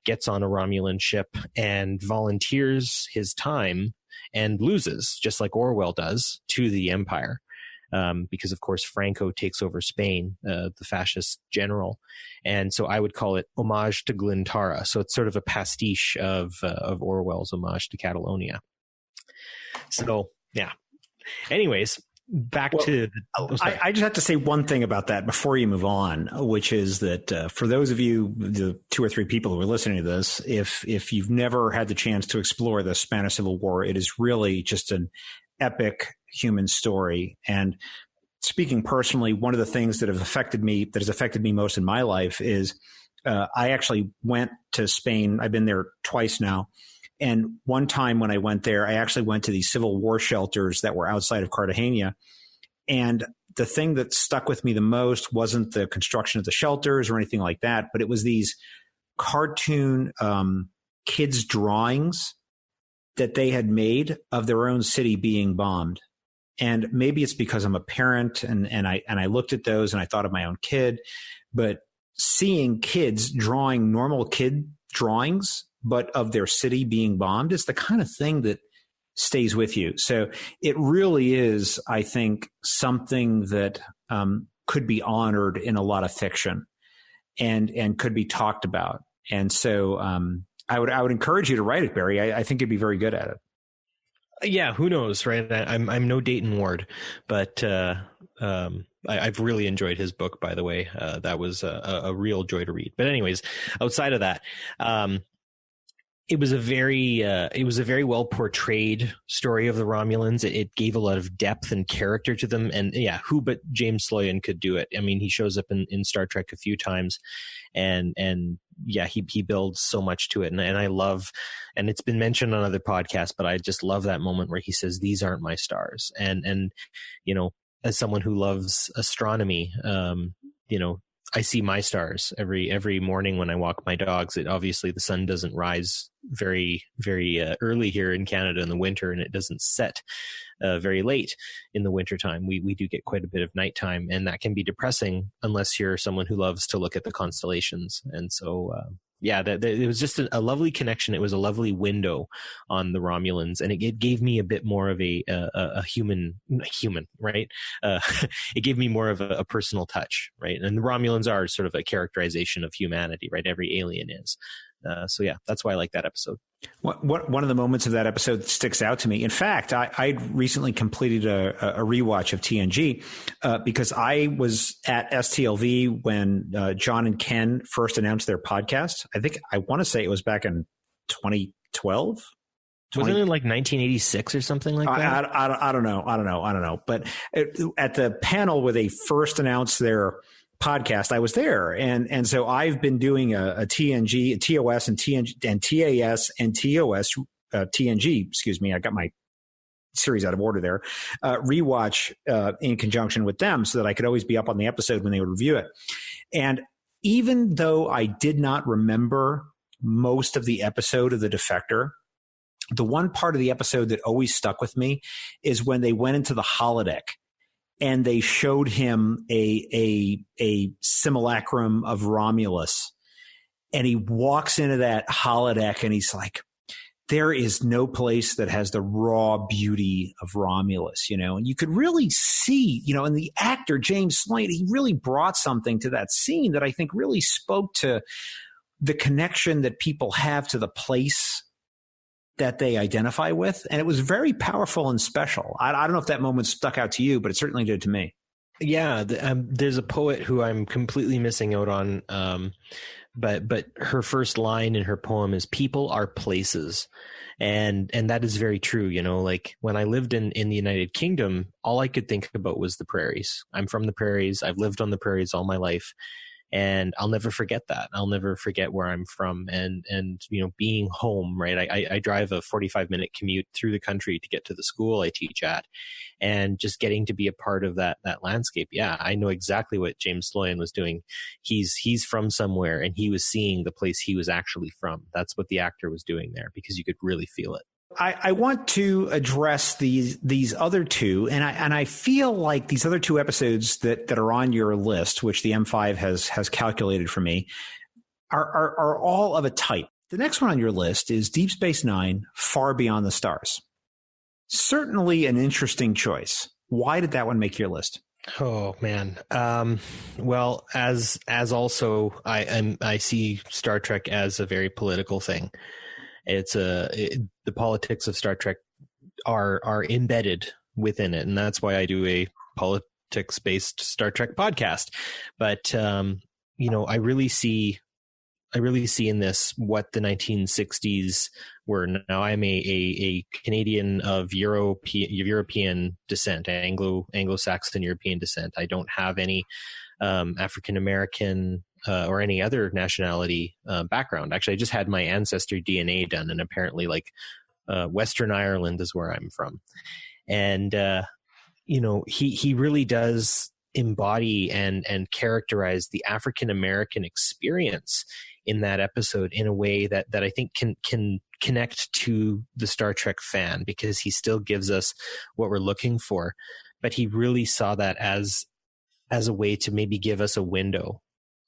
gets on a Romulan ship, and volunteers his time and loses, just like Orwell does, to the Empire. Because, of course, Franco takes over Spain, the fascist general. And so I would call it Homage to Glintara. So it's sort of a pastiche of Orwell's Homage to Catalonia. So, yeah. Anyways, back to... I just have to say one thing about that before you move on, which is that for those of you, the 2 or 3 people who are listening to this, if you've never had the chance to explore the Spanish Civil War, it is really just an epic human story. And speaking personally, one of the things that has affected me most in my life is I actually went to Spain. I've been there twice now. And one time when I went there, I actually went to these Civil War shelters that were outside of Cartagena. And the thing that stuck with me the most wasn't the construction of the shelters or anything like that, but it was these cartoon kids' drawings that they had made of their own city being bombed. And maybe it's because I'm a parent and I looked at those and I thought of my own kid, but seeing kids drawing normal kid drawings, but of their city being bombed, is the kind of thing that stays with you. So it really is, I think, something that could be honored in a lot of fiction and could be talked about. And so I would encourage you to write it, Barry. I think you'd be very good at it. Yeah, who knows, right? I'm no Dayton Ward, but I've really enjoyed his book, by the way. That was a real joy to read. But anyways, outside of that, it was a very well portrayed story of the Romulans. It gave a lot of depth and character to them. And yeah, who but James Sloyan could do it? I mean, he shows up in Star Trek a few times, and yeah, he builds so much to it. And I love, and it's been mentioned on other podcasts, but I just love that moment where he says, "These aren't my stars." And as someone who loves astronomy, I see my stars every morning when I walk my dogs. Obviously the sun doesn't rise very, very early here in Canada in the winter, and it doesn't set very late in the wintertime. We do get quite a bit of nighttime, and that can be depressing unless you're someone who loves to look at the constellations. And so, it was just a lovely connection. It was a lovely window on the Romulans, and it gave me a bit more of a human, right? It gave me more of a personal touch, right? And the Romulans are sort of a characterization of humanity, right? Every alien is. So yeah, that's why I like that episode. One of the moments of that episode that sticks out to me. In fact, I recently completed a rewatch of TNG because I was at STLV when John and Ken first announced their podcast. I want to say it was back in 2012. Wasn't it like 1986 or something like that? I don't know. But at the panel where they first announced their podcast, I was there. And so I've been doing a TNG, a TOS and TNG and TAS and TOS, TNG, excuse me. I got my series out of order there, rewatch in conjunction with them so that I could always be up on the episode when they would review it. And even though I did not remember most of the episode of The Defector, the one part of the episode that always stuck with me is when they went into the holodeck and they showed him a simulacrum of Romulus. And he walks into that holodeck and he's like, there is no place that has the raw beauty of Romulus, and you could really see, and the actor, James Sloyan, he really brought something to that scene that I think really spoke to the connection that people have to the place that they identify with. And it was very powerful and special. I don't know if that moment stuck out to you, but it certainly did to me. Yeah. There's a poet who I'm completely missing out on. But her first line in her poem is "People are places." And that is very true. Like when I lived in the United Kingdom, all I could think about was the prairies. I'm from the prairies. I've lived on the prairies all my life. And I'll never forget that. I'll never forget where I'm from, and being home, right? I drive a 45-minute commute through the country to get to the school I teach at, and just getting to be a part of that landscape. Yeah, I know exactly what James Sloyan was doing. He's from somewhere, and he was seeing the place he was actually from. That's what the actor was doing there, because you could really feel it. I want to address these other two, and I feel like these other two episodes that are on your list, which the M5 has calculated for me, are all of a type. The next one on your list is Deep Space Nine: Far Beyond the Stars. Certainly an interesting choice. Why did that one make your list? Oh man. Well, as also I see Star Trek as a very political thing. The politics of Star Trek are embedded within it, and that's why I do a politics-based Star Trek podcast. But I really see in this what the 1960s were. Now I'm a Canadian of European descent, Anglo-Saxon European descent. I don't have any African American or any other nationality background. Actually, I just had my ancestry DNA done, and apparently Western Ireland is where I'm from. And he really does embody and characterize the African American experience in that episode in a way that I think can connect to the Star Trek fan, because he still gives us what we're looking for, but he really saw that as a way to maybe give us a window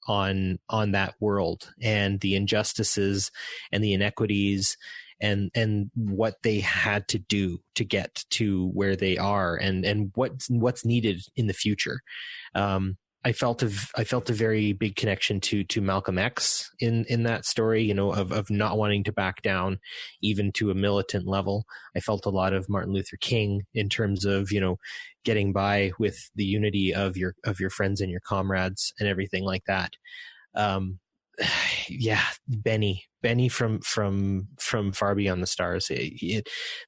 on that world and the injustices and the inequities and what they had to do to get to where they are, and what's needed in the future. I felt a very big connection to Malcolm X in that story, of not wanting to back down even to a militant level. I felt a lot of Martin Luther King in terms of, getting by with the unity of your friends and your comrades and everything like that. Yeah, Benny from Far Beyond the Stars.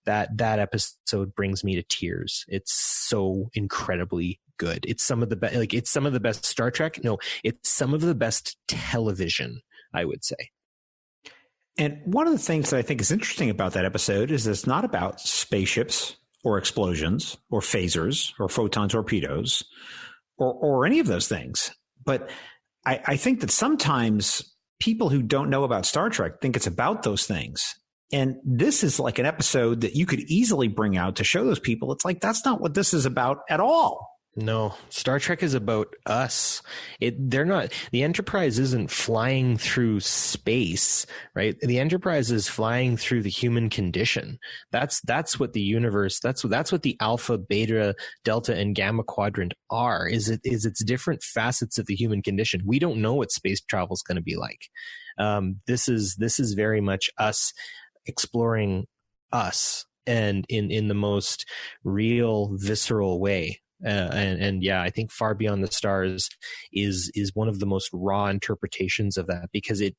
That episode brings me to tears. It's so incredibly good. It's some of the best. It's some of the best Star Trek. No, it's some of the best television, I would say. And one of the things that I think is interesting about that episode is that it's not about spaceships or explosions or phasers or photon torpedoes or any of those things. But I think that sometimes people who don't know about Star Trek think it's about those things. And this is like an episode that you could easily bring out to show those people. It's like, that's not what this is about at all. No, Star Trek is about us. The Enterprise isn't flying through space, right? The Enterprise is flying through the human condition. That's what the universe, that's what the alpha, beta, delta, and gamma quadrant are, is it's different facets of the human condition. We don't know what space travel is going to be like. This is very much us exploring us, and in the most real, visceral way. And yeah, I think Far Beyond the Stars is one of the most raw interpretations of that, because it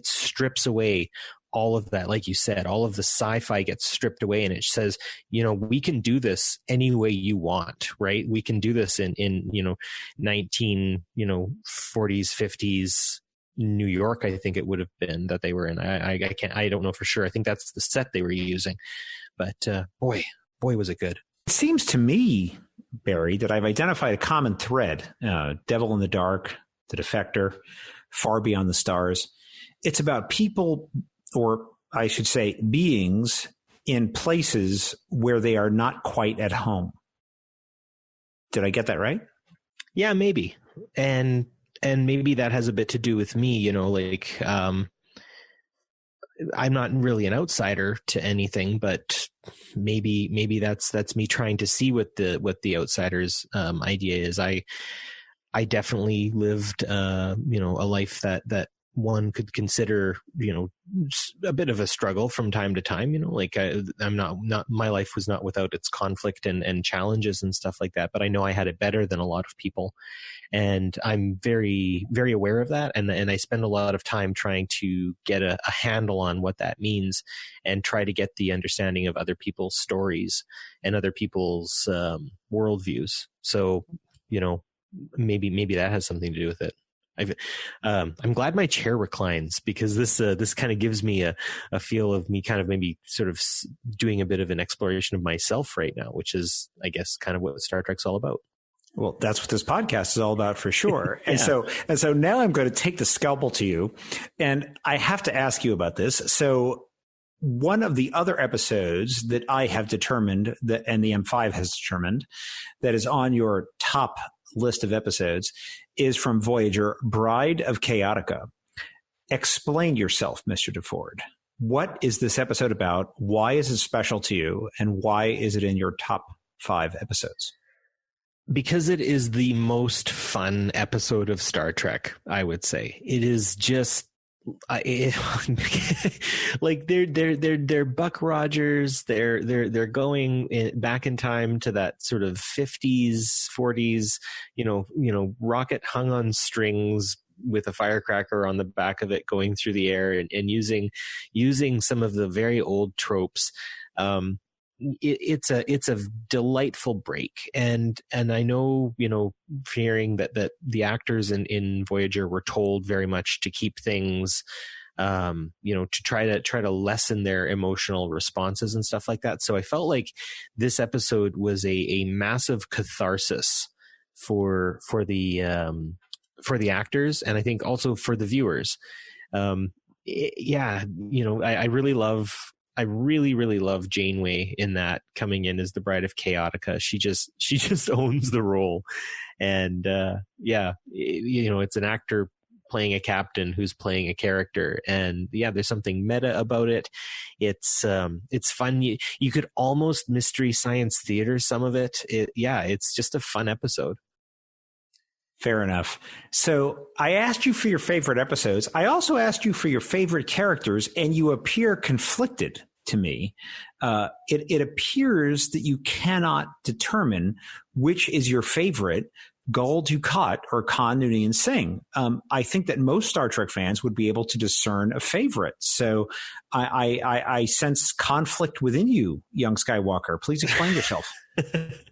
strips away all of that. Like you said, all of the sci-fi gets stripped away, and it says, we can do this any way you want, right? We can do this in 40s, 50s New York, I think it would have been that they were in. I don't know for sure. I think that's the set they were using, but boy, was it good. It seems to me, Barry, that I've identified a common thread. Devil in the Dark, The Defector, Far Beyond the Stars. It's about people, or I should say beings, in places where they are not quite at home. Did I get that right? Yeah, maybe. And maybe that has a bit to do with me, I'm not really an outsider to anything, but maybe that's me trying to see what the outsider's idea is. I definitely lived a life that one could consider a bit of a struggle from time to time. I'm not my life was not without its conflict and challenges and stuff like that, but I know I had it better than a lot of people, and I'm very, very aware of that, and I spend a lot of time trying to get a handle on what that means, and try to get the understanding of other people's stories and other people's worldviews. So maybe that has something to do with it. I'm glad my chair reclines, because this kind of gives me a feel of me kind of maybe sort of doing a bit of an exploration of myself right now, which is, I guess, kind of what Star Trek's all about. Well, that's what this podcast is all about, for sure. Yeah. And so now I'm going to take the scalpel to you, and I have to ask you about this. So one of the other episodes that I have determined that, and the M5 has determined, that is on your top list of episodes is from Voyager, Bride of Chaotica. Explain yourself, Mr. DeFord. What is this episode about? Why is it special to you? And why is it in your top 5 episodes? Because it is the most fun episode of Star Trek, I would say. It is just like they're Buck Rogers. They're going back in time to that sort of 50s, 40s, rocket hung on strings with a firecracker on the back of it going through the air, and using some of the very old tropes. It's a delightful break, and I know, fearing that the actors in Voyager were told very much to keep things, to try to lessen their emotional responses and stuff like that. So I felt like this episode was a massive catharsis for the actors, and I think also for the viewers. I really love Janeway in that, coming in as the Bride of Chaotica. She just owns the role. And it's an actor playing a captain who's playing a character, and there's something meta about it. It's fun. You could almost mystery science theater some of it. It's just a fun episode. Fair enough. So I asked you for your favorite episodes. I also asked you for your favorite characters, and you appear conflicted to me. It appears that you cannot determine which is your favorite, Gul Dukat or Khan Noonien Singh. I think that most Star Trek fans would be able to discern a favorite. So I sense conflict within you, young Skywalker. Please explain yourself. It's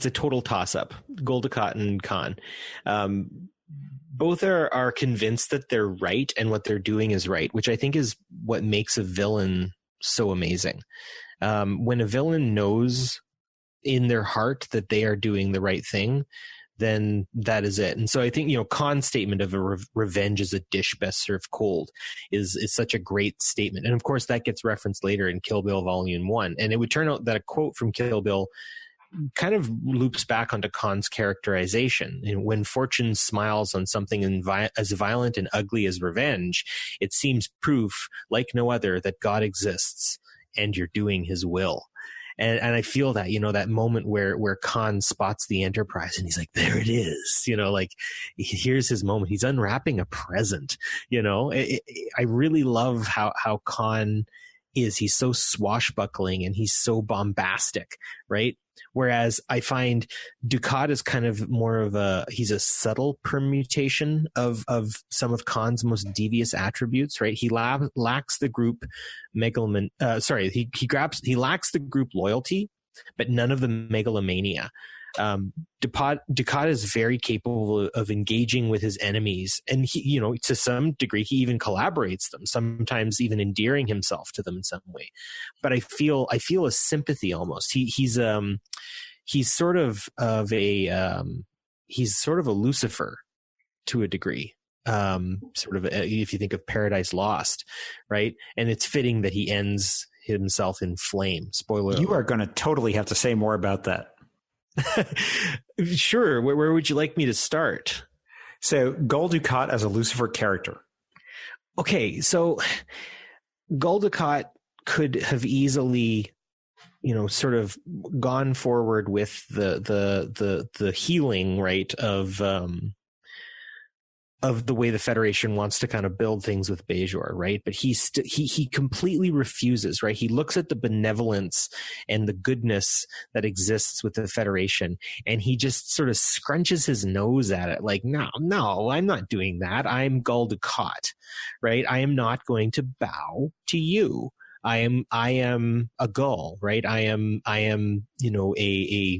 a total toss-up. Gul Dukat and Khan. Both are convinced that they're right and what they're doing is right, which I think is what makes a villain so amazing. When a villain knows in their heart that they are doing the right thing, then that is it. And so I think, Khan's statement of revenge is a dish best served cold is such a great statement. And of course that gets referenced later in Kill Bill Volume 1. And it would turn out that a quote from Kill Bill kind of loops back onto Khan's characterization. And when fortune smiles on something as violent and ugly as revenge, it seems proof like no other that God exists and you're doing his will. And I feel that, that moment where Khan spots the Enterprise and he's like, there it is, here's his moment. He's unwrapping a present, I really love how Khan is. He's so swashbuckling and he's so bombastic, right? Whereas I find Dukat is kind of more of he's a subtle permutation of some of Khan's most devious attributes, right? He lacks the group he lacks the group loyalty, but none of the megalomania. Dukat is very capable of engaging with his enemies, and he, to some degree, he even collaborates them, sometimes even endearing himself to them in some way. But I feel a sympathy almost. He's sort of a Lucifer to a degree. If you think of Paradise Lost, right? And it's fitting that he ends himself in flame. Spoiler. You are going to totally have to say more about that. Sure. Where would you like me to start? So Gul Dukat as a Lucifer character. Okay, so Gul Dukat could have easily, sort of gone forward with the healing, right, of the way the Federation wants to kind of build things with Bajor, right? But he completely refuses, right? He looks at the benevolence and the goodness that exists with the Federation, and he just sort of scrunches his nose at it, like, no, I'm not doing that. I'm Gul Dukat, right? I am not going to bow to you. I am a gull, right? I am, a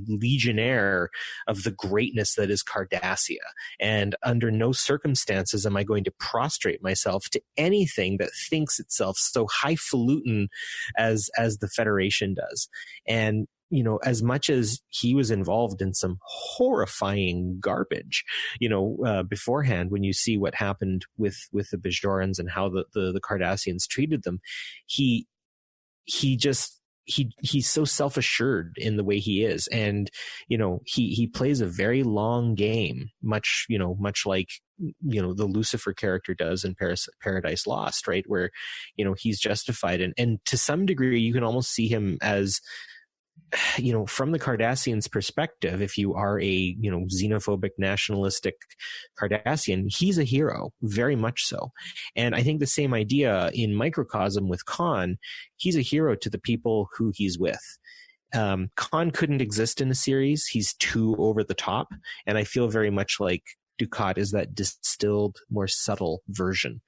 legionnaire of the greatness that is Cardassia. And under no circumstances am I going to prostrate myself to anything that thinks itself so highfalutin as the Federation does. And, as much as he was involved in some horrifying garbage, beforehand, when you see what happened with the Bajorans and how the Cardassians treated them, he's so self-assured in the way he is. And, he plays a very long game, much like, the Lucifer character does in Paradise Lost, right? Where, he's justified. And to some degree, you can almost see him as, from the Cardassians' perspective, if you are a, xenophobic, nationalistic Cardassian, he's a hero, very much so. And I think the same idea in Microcosm with Khan, he's a hero to the people who he's with. Khan couldn't exist in a series. He's too over the top. And I feel very much like Dukat is that distilled, more subtle version.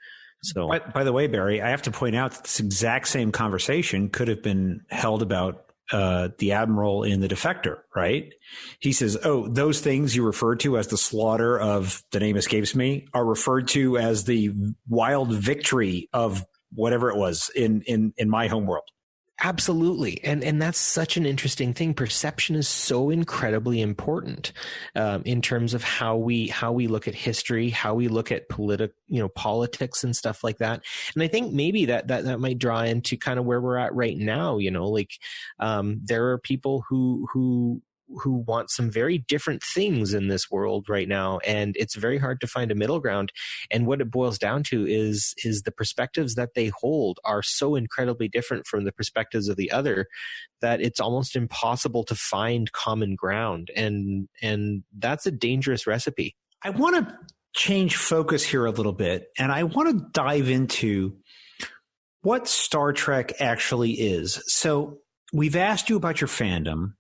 So, by the way, Barry, I have to point out that this exact same conversation could have been held about the admiral in The Defector, right? He says, "Oh, those things you referred to as the slaughter of," the name escapes me, "are referred to as the wild victory of whatever it was in my homeworld." Absolutely. And that's such an interesting thing. Perception is so incredibly important in terms of how we look at history, how we look at politics and stuff like that. And I think maybe that might draw into kind of where we're at right now. There are people who want some very different things in this world right now, and it's very hard to find a middle ground. And what it boils down to is the perspectives that they hold are so incredibly different from the perspectives of the other that it's almost impossible to find common ground. And that's a dangerous recipe. I want to change focus here a little bit, and I want to dive into what Star Trek actually is. So we've asked you about your fandom.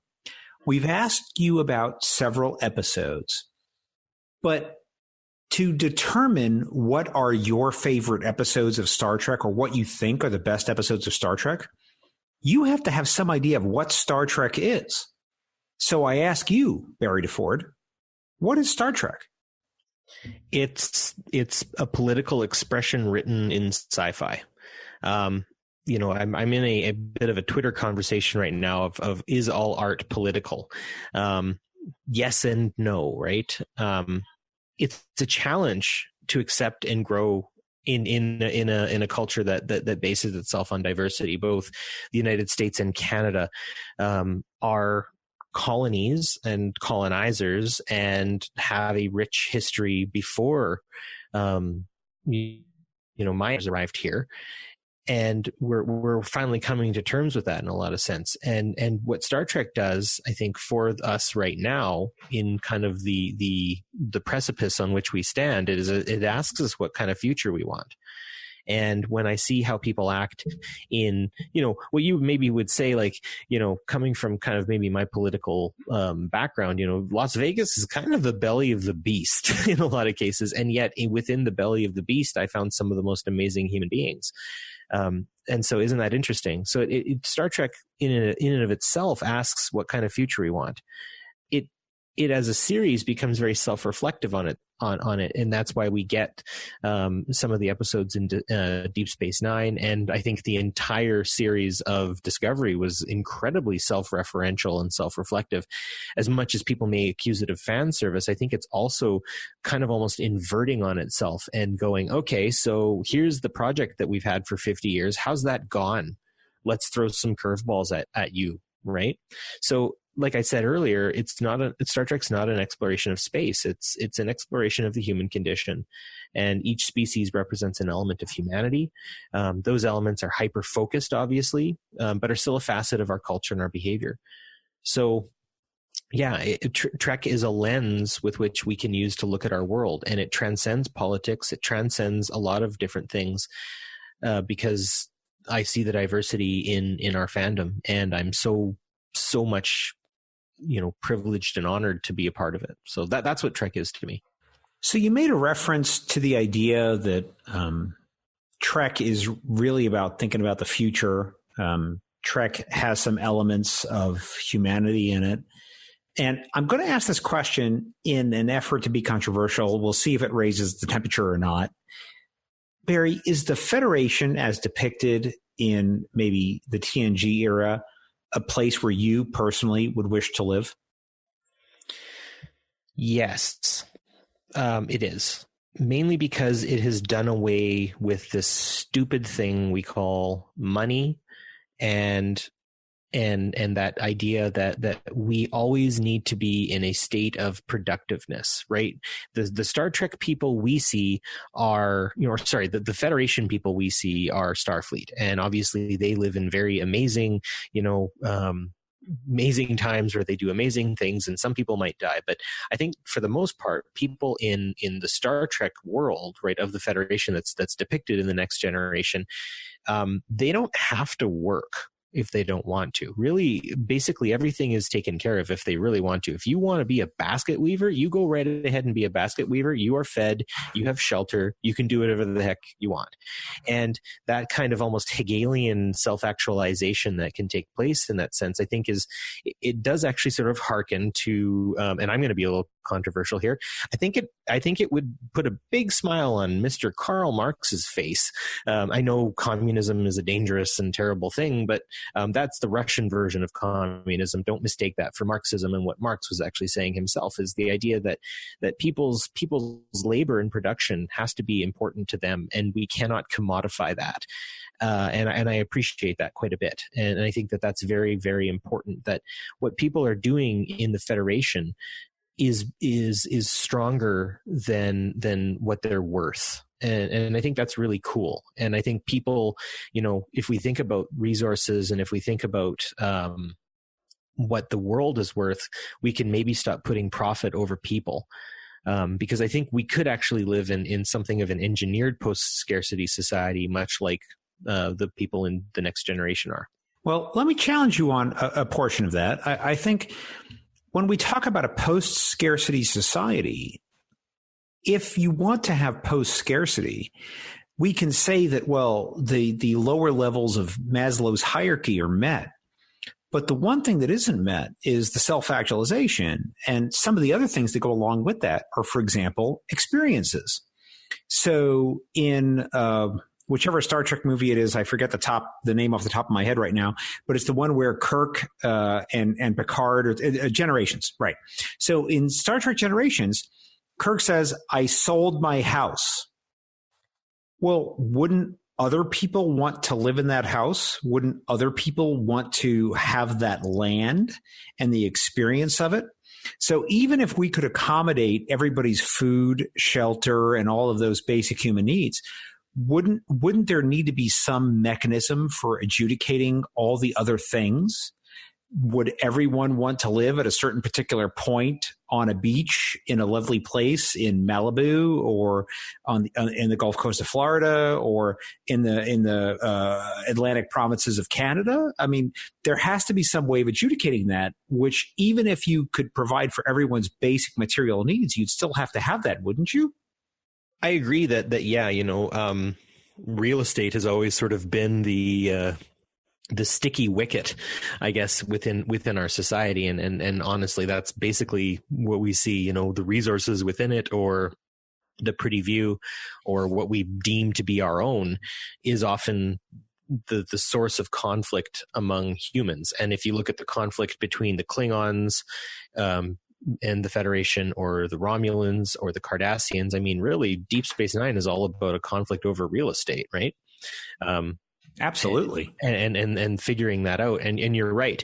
We've asked you about several episodes, but to determine what are your favorite episodes of Star Trek or what you think are the best episodes of Star Trek, you have to have some idea of what Star Trek is. So I ask you, Barry DeFord, what is Star Trek? It's a political expression written in sci-fi. I'm in a bit of a Twitter conversation right now of is all art political? Yes and no, right? It's a challenge to accept and grow in a culture that bases itself on diversity. Both the United States and Canada are colonies and colonizers and have a rich history before Myers arrived here. And we're finally coming to terms with that in a lot of sense. And what Star Trek does, I think, for us right now, in kind of the precipice on which we stand, is it asks us what kind of future we want. And when I see how people act in, what you maybe would say, like, coming from kind of maybe my political background, Las Vegas is kind of the belly of the beast in a lot of cases. And yet within the belly of the beast, I found some of the most amazing human beings. And so isn't that interesting? So Star Trek in and of itself asks what kind of future we want. It as a series becomes very self-reflective on it. And that's why we get some of the episodes in Deep Space Nine. And I think the entire series of Discovery was incredibly self-referential and self-reflective. As much as people may accuse it of fan service, I think it's also kind of almost inverting on itself and going, okay, so here's the project that we've had for 50 years. How's that gone? Let's throw some curveballs at you, right? So like I said earlier, Star Trek's not an exploration of space. It's an exploration of the human condition, and each species represents an element of humanity. Those elements are hyper focused, obviously, but are still a facet of our culture and our behavior. So, yeah, Trek is a lens with which we can use to look at our world, and it transcends politics. It transcends a lot of different things because I see the diversity in our fandom, and I'm so much privileged and honored to be a part of it. So that's what Trek is to me. So you made a reference to the idea that Trek is really about thinking about the future Trek has some elements of humanity in it. And I'm going to ask this question in an effort to be controversial. We'll see if it raises the temperature or not. Barry, is the Federation as depicted in maybe the TNG era a place where you personally would wish to live? Yes, it is. Mainly because it has done away with this stupid thing we call money and that idea that we always need to be in a state of productiveness, right? The Star Trek people we see are, the Federation people we see are Starfleet, and obviously they live in very amazing, amazing times where they do amazing things, and some people might die. But I think for the most part, people in the Star Trek world, right, of the Federation that's depicted in the Next Generation, they don't have to work if they don't want to. Really, basically everything is taken care of if they really want to. If you want to be a basket weaver, you go right ahead and be a basket weaver. You are fed, you have shelter, you can do whatever the heck you want. And that kind of almost Hegelian self-actualization that can take place in that sense, I think it does actually sort of hearken to, and I'm going to be a little controversial here. I think it would put a big smile on Mr. Karl Marx's face. I know communism is a dangerous and terrible thing, but that's the Russian version of communism. Don't mistake that for Marxism. And what Marx was actually saying himself is the idea that people's labor and production has to be important to them, and we cannot commodify that. And I appreciate that quite a bit. And I think that that's very, very important, that what people are doing in the Federation is stronger than what they're worth. And I think that's really cool. And I think people, if we think about resources and if we think about what the world is worth, we can maybe stop putting profit over people. Because I think we could actually live in something of an engineered post-scarcity society, much like the people in the Next Generation are. Well, let me challenge you on a portion of that. I think when we talk about a post-scarcity society, if you want to have post-scarcity, we can say that, well, the lower levels of Maslow's hierarchy are met. But the one thing that isn't met is the self-actualization. And some of the other things that go along with that are, for example, experiences. So in whichever Star Trek movie it is, I forget the name off the top of my head right now, but it's the one where Kirk and Picard, Generations, right? So in Star Trek Generations, Kirk says, "I sold my house." Well, wouldn't other people want to live in that house? Wouldn't other people want to have that land and the experience of it? So even if we could accommodate everybody's food, shelter, and all of those basic human needs, wouldn't there need to be some mechanism for adjudicating all the other things? Would everyone want to live at a certain particular point on a beach in a lovely place in Malibu, or in the Gulf Coast of Florida, or in the Atlantic provinces of Canada? I mean, there has to be some way of adjudicating that, which even if you could provide for everyone's basic material needs, you'd still have to have that, wouldn't you? I agree that yeah, real estate has always sort of been the sticky wicket, I guess, within our society, and honestly, that's basically what we see. The resources within it, or the pretty view, or what we deem to be our own, is often the source of conflict among humans. And if you look at the conflict between the Klingons and the Federation, or the Romulans, or the Cardassians, I mean, really, Deep Space Nine is all about a conflict over real estate, right? Absolutely. And figuring that out. And you're right,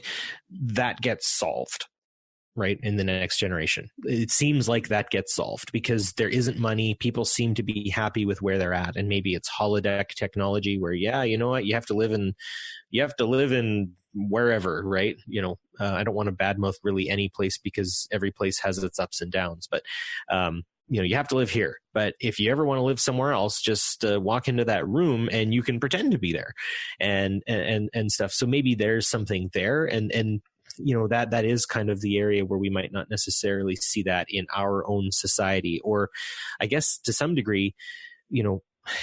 that gets solved, right, in the Next Generation. It seems like that gets solved because there isn't money. People seem to be happy with where they're at. And maybe it's holodeck technology where, yeah, you know what, you have to live in wherever, right? I don't want to badmouth really any place because every place has its ups and downs, but you have to live here. But if you ever want to live somewhere else, just walk into that room and you can pretend to be there and stuff. So maybe there's something there. And that is kind of the area where we might not necessarily see that in our own society. Or I guess to some degree,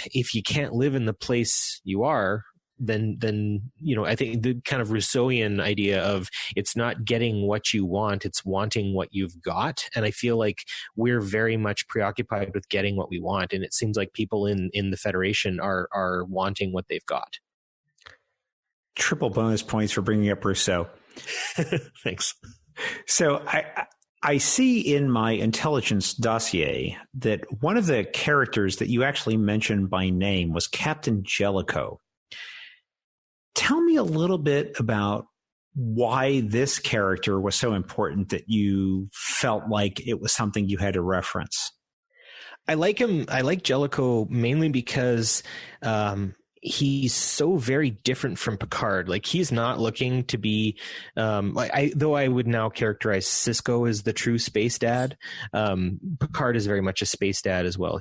if you can't live in the place you are, I think the kind of Rousseauian idea of it's not getting what you want, it's wanting what you've got. And I feel like we're very much preoccupied with getting what we want. And it seems like people in the Federation are wanting what they've got. Triple bonus points for bringing up Rousseau. Thanks. So I see in my intelligence dossier that one of the characters that you actually mentioned by name was Captain Jellicoe. Tell me a little bit about why this character was so important that you felt like it was something you had to reference. I like him. I like Jellicoe mainly because he's so very different from Picard. Like, he's not looking to be, though I would now characterize Sisko as the true space dad. Picard is very much a space dad as well.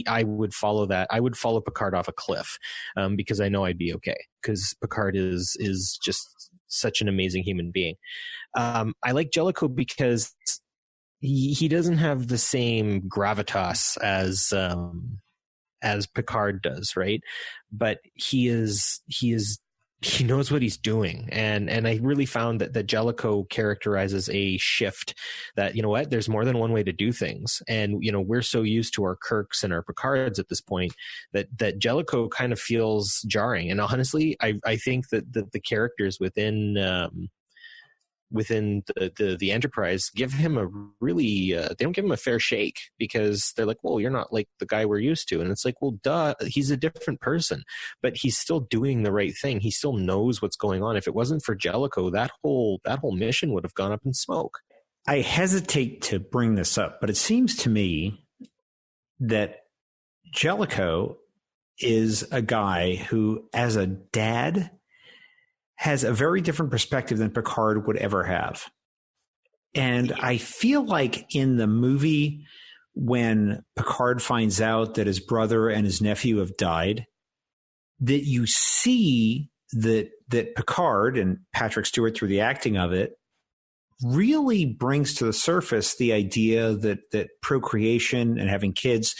I would follow that. I would follow Picard off a cliff, because I know I'd be okay, because Picard is just such an amazing human being. I like Jellicoe because he doesn't have the same gravitas as Picard does, right? But he knows what he's doing. And I really found that Jellicoe characterizes a shift that, you know what, there's more than one way to do things. And, we're so used to our Kirks and our Picards at this point that Jellicoe kind of feels jarring. And honestly, I think that the characters within the Enterprise give him a really they don't give him a fair shake, because they're like, well, you're not like the guy we're used to. And it's like, well, duh, he's a different person, but he's still doing the right thing. He still knows what's going on. If it wasn't for Jellicoe, that whole mission would have gone up in smoke. I hesitate to bring this up, but it seems to me that Jellicoe is a guy who, as a dad, has a very different perspective than Picard would ever have. And I feel like in the movie, when Picard finds out that his brother and his nephew have died, that you see that Picard, and Patrick Stewart through the acting of it, really brings to the surface the idea that procreation and having kids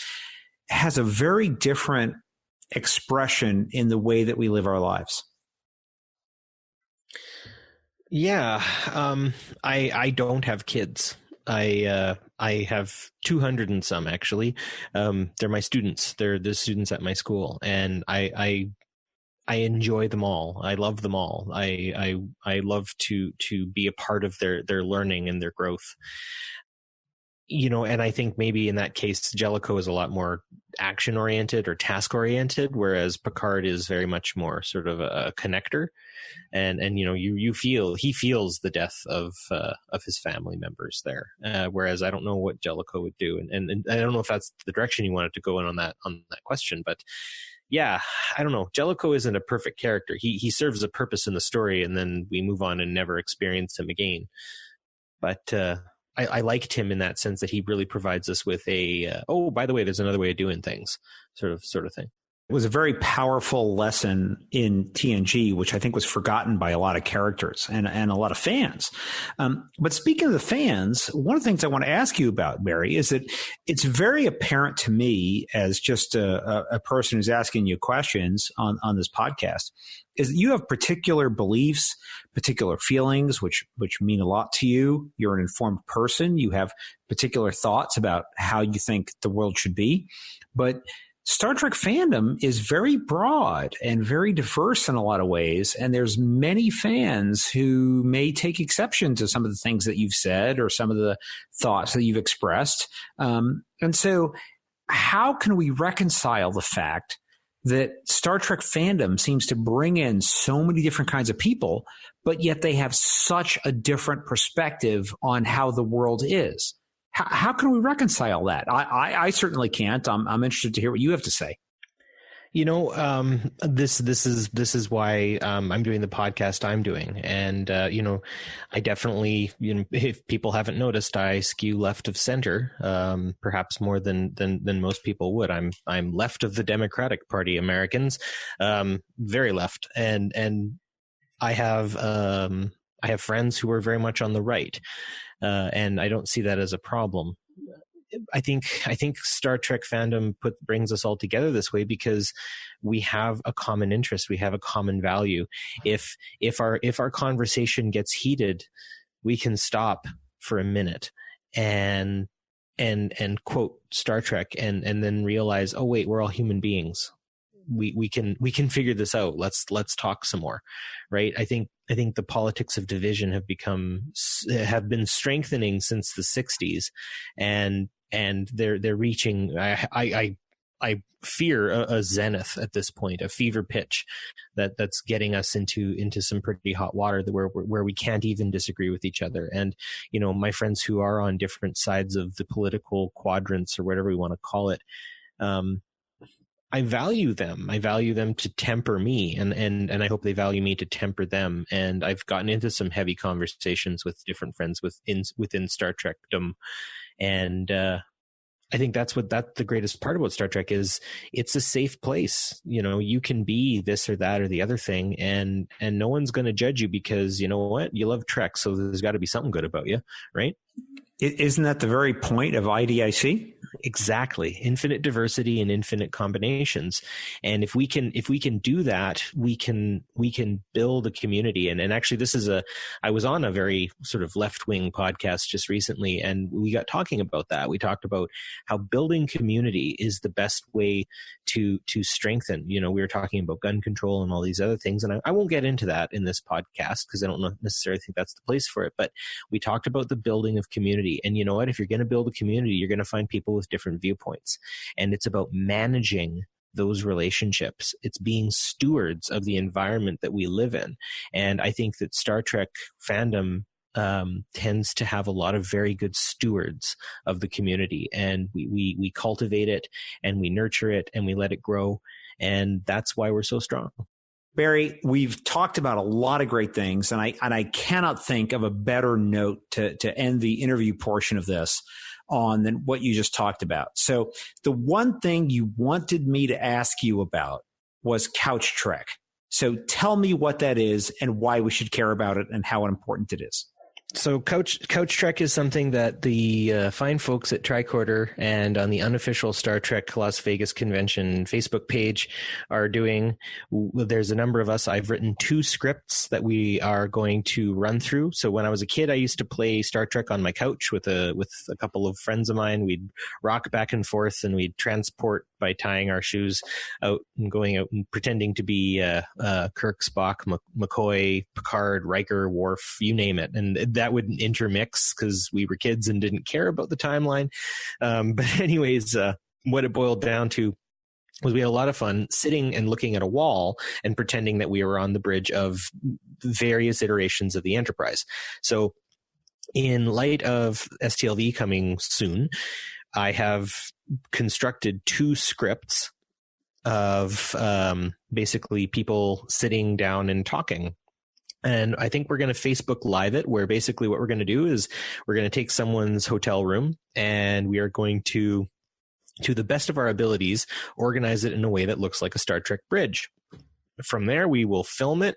has a very different expression in the way that we live our lives. Yeah, I don't have kids. I have 200 and some, actually. They're my students. They're the students at my school, and I enjoy them all. I love them all. I love to be a part of their learning and their growth. And I think maybe in that case, Jellicoe is a lot more action oriented or task oriented, whereas Picard is very much more sort of a connector. And he feels the death of his family members there. Whereas I don't know what Jellicoe would do. And I don't know if that's the direction you wanted to go in on that question, but yeah, I don't know. Jellicoe isn't a perfect character. He serves a purpose in the story, and then we move on and never experience him again. But, I liked him in that sense that he really provides us with a, by the way, there's another way of doing things sort of thing. It was a very powerful lesson in TNG, which I think was forgotten by a lot of characters and a lot of fans. But speaking of the fans, one of the things I want to ask you about, Barry, is that it's very apparent to me as just a person who's asking you questions on this podcast, is that you have particular beliefs, particular feelings, which mean a lot to you. You're an informed person. You have particular thoughts about how you think the world should be. But Star Trek fandom is very broad and very diverse in a lot of ways. And there's many fans who may take exception to some of the things that you've said or some of the thoughts that you've expressed. And so how can we reconcile the fact that Star Trek fandom seems to bring in so many different kinds of people, but yet they have such a different perspective on how the world is? How can we reconcile that? I certainly can't. I'm interested to hear what you have to say. This is why I'm doing the podcast I'm doing, and I definitely, if people haven't noticed, I skew left of center, perhaps more than most people would. I'm left of the Democratic Party, Americans, very left, and I have friends who are very much on the right. And I don't see that as a problem. I think Star Trek fandom brings us all together this way because we have a common interest, we have a common value. If our conversation gets heated, we can stop for a minute and quote Star Trek and then realize, oh wait, we're all human beings. We can figure this out. Let's talk some more, right? I think the politics of division have been strengthening since the 60s, and they're reaching. I fear a zenith at this point, a fever pitch that's getting us into some pretty hot water where we can't even disagree with each other. And my friends who are on different sides of the political quadrants or whatever we want to call it. I value them. I value them to temper me, and I hope they value me to temper them. And I've gotten into some heavy conversations with different friends within Star Trekdom, and I think that's the greatest part about Star Trek is it's a safe place. You can be this or that or the other thing, and no one's going to judge you because you know what? You love Trek, so there's got to be something good about you, right? Isn't that the very point of IDIC? Exactly. Infinite diversity and infinite combinations. And if we can do that, we can build a community. And actually I was on a very sort of left-wing podcast just recently, and we got talking about that. We talked about how building community is the best way to strengthen. We were talking about gun control and all these other things. And I won't get into that in this podcast because I don't necessarily think that's the place for it. But we talked about the building of community. And you know what? If you're going to build a community, you're going to find people with different viewpoints. And it's about managing those relationships. It's being stewards of the environment that we live in. And I think that Star Trek fandom tends to have a lot of very good stewards of the community. And we cultivate it and we nurture it and we let it grow. And that's why we're so strong. Barry, we've talked about a lot of great things, and I cannot think of a better note to end the interview portion of this on than what you just talked about. So the one thing you wanted me to ask you about was Couch Trek. So tell me what that is and why we should care about it and how important it is. So Couch Trek is something that the fine folks at Tricorder and on the unofficial Star Trek Las Vegas convention Facebook page are doing. There's a number of us. I've written 2 scripts that we are going to run through. So when I was a kid, I used to play Star Trek on my couch with a couple of friends of mine. We'd rock back and forth and we'd transport by tying our shoes out and going out and pretending to be Kirk, Spock, McCoy, Picard, Riker, Worf, you name it. And that would intermix because we were kids and didn't care about the timeline. But anyways, what it boiled down to was we had a lot of fun sitting and looking at a wall and pretending that we were on the bridge of various iterations of the Enterprise. So in light of STLV coming soon, I have constructed 2 scripts of basically people sitting down and talking. And I think we're going to Facebook Live it, where basically what we're going to do is we're going to take someone's hotel room and we are going to the best of our abilities, organize it in a way that looks like a Star Trek bridge. From there, we will film it,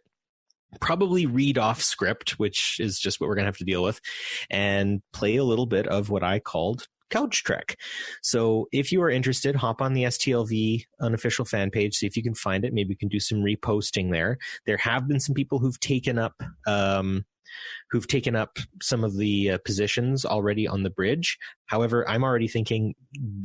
probably read off script, which is just what we're going to have to deal with, and play a little bit of what I called Couch Trek. So if you are interested, hop on the STLV unofficial fan page, see if you can find it. Maybe we can do some reposting there. There have been some people who've taken up some of the positions already on the bridge. However, I'm already thinking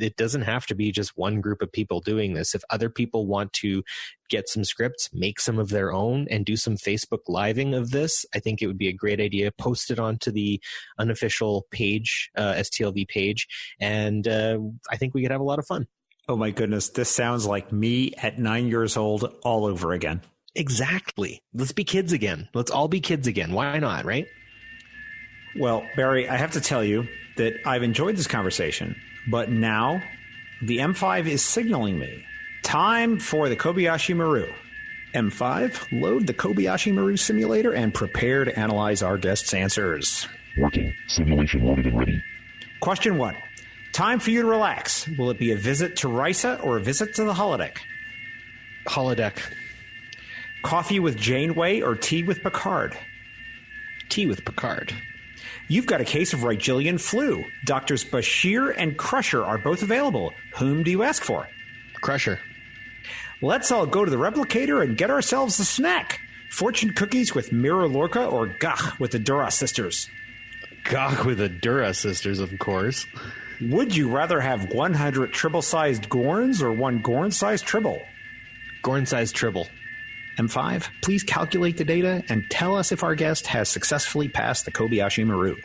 it doesn't have to be just one group of people doing this. If other people want to get some scripts, make some of their own, and do some Facebook living of this, I think it would be a great idea. Post it onto the unofficial page, STLV page, and I think we could have a lot of fun. Oh my goodness, this sounds like me at 9 years old all over again. Exactly. Let's be kids again. Let's all be kids again. Why not, right? Well, Barry, I have to tell you that I've enjoyed this conversation, but now the M5 is signaling me. Time for the Kobayashi Maru. M5, load the Kobayashi Maru simulator and prepare to analyze our guests' answers. Working. Simulation loaded and ready. Question 1. Time for you to relax. Will it be a visit to Risa or a visit to the holodeck? Holodeck. Coffee with Janeway or tea with Picard? Tea with Picard. You've got a case of Rigelian flu. Doctors Bashir and Crusher are both available. Whom do you ask for? Crusher. Let's all go to the replicator and get ourselves a snack. Fortune cookies with Mirror Lorca or Gach with the Dura sisters? Gach with the Dura sisters, of course. Would you rather have 100 Tribble-sized Gorns or one Gorn-sized Tribble? Gorn-sized Tribble. M5, please calculate the data and tell us if our guest has successfully passed the Kobayashi Maru.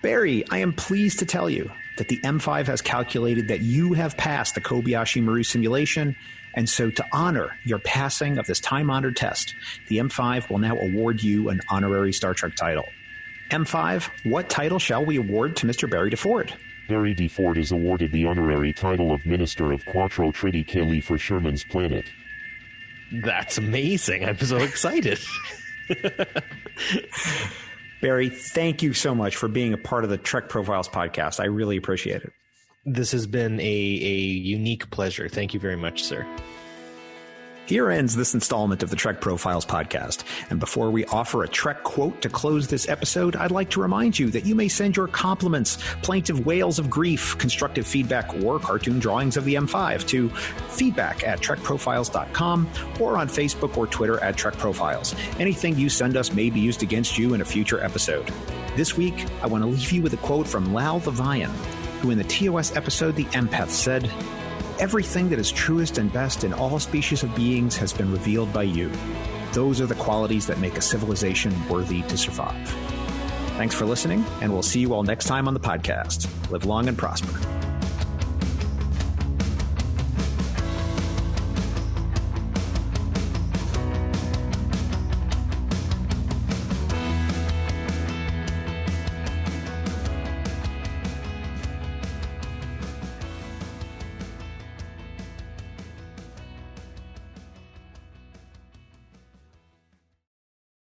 Barry, I am pleased to tell you that the M5 has calculated that you have passed the Kobayashi Maru simulation, and so to honor your passing of this time-honored test, the M5 will now award you an honorary Star Trek title. M5, what title shall we award to Mr. Barry DeFord? Barry DeFord is awarded the honorary title of Minister of Quattro Tridi Caeli for Sherman's Planet. That's amazing. I'm so excited. Barry, thank you so much for being a part of the Trek Profiles podcast. I really appreciate it. This has been a unique pleasure. Thank you very much, sir. Here ends this installment of the Trek Profiles podcast. And before we offer a Trek quote to close this episode, I'd like to remind you that you may send your compliments, plaintive wails of grief, constructive feedback, or cartoon drawings of the M5 to feedback@trekprofiles.com or on Facebook or Twitter @TrekProfiles. Anything you send us may be used against you in a future episode. This week, I want to leave you with a quote from Lal the Vian, who in the TOS episode The Empath said, "Everything that is truest and best in all species of beings has been revealed by you. Those are the qualities that make a civilization worthy to survive." Thanks for listening, and we'll see you all next time on the podcast. Live long and prosper.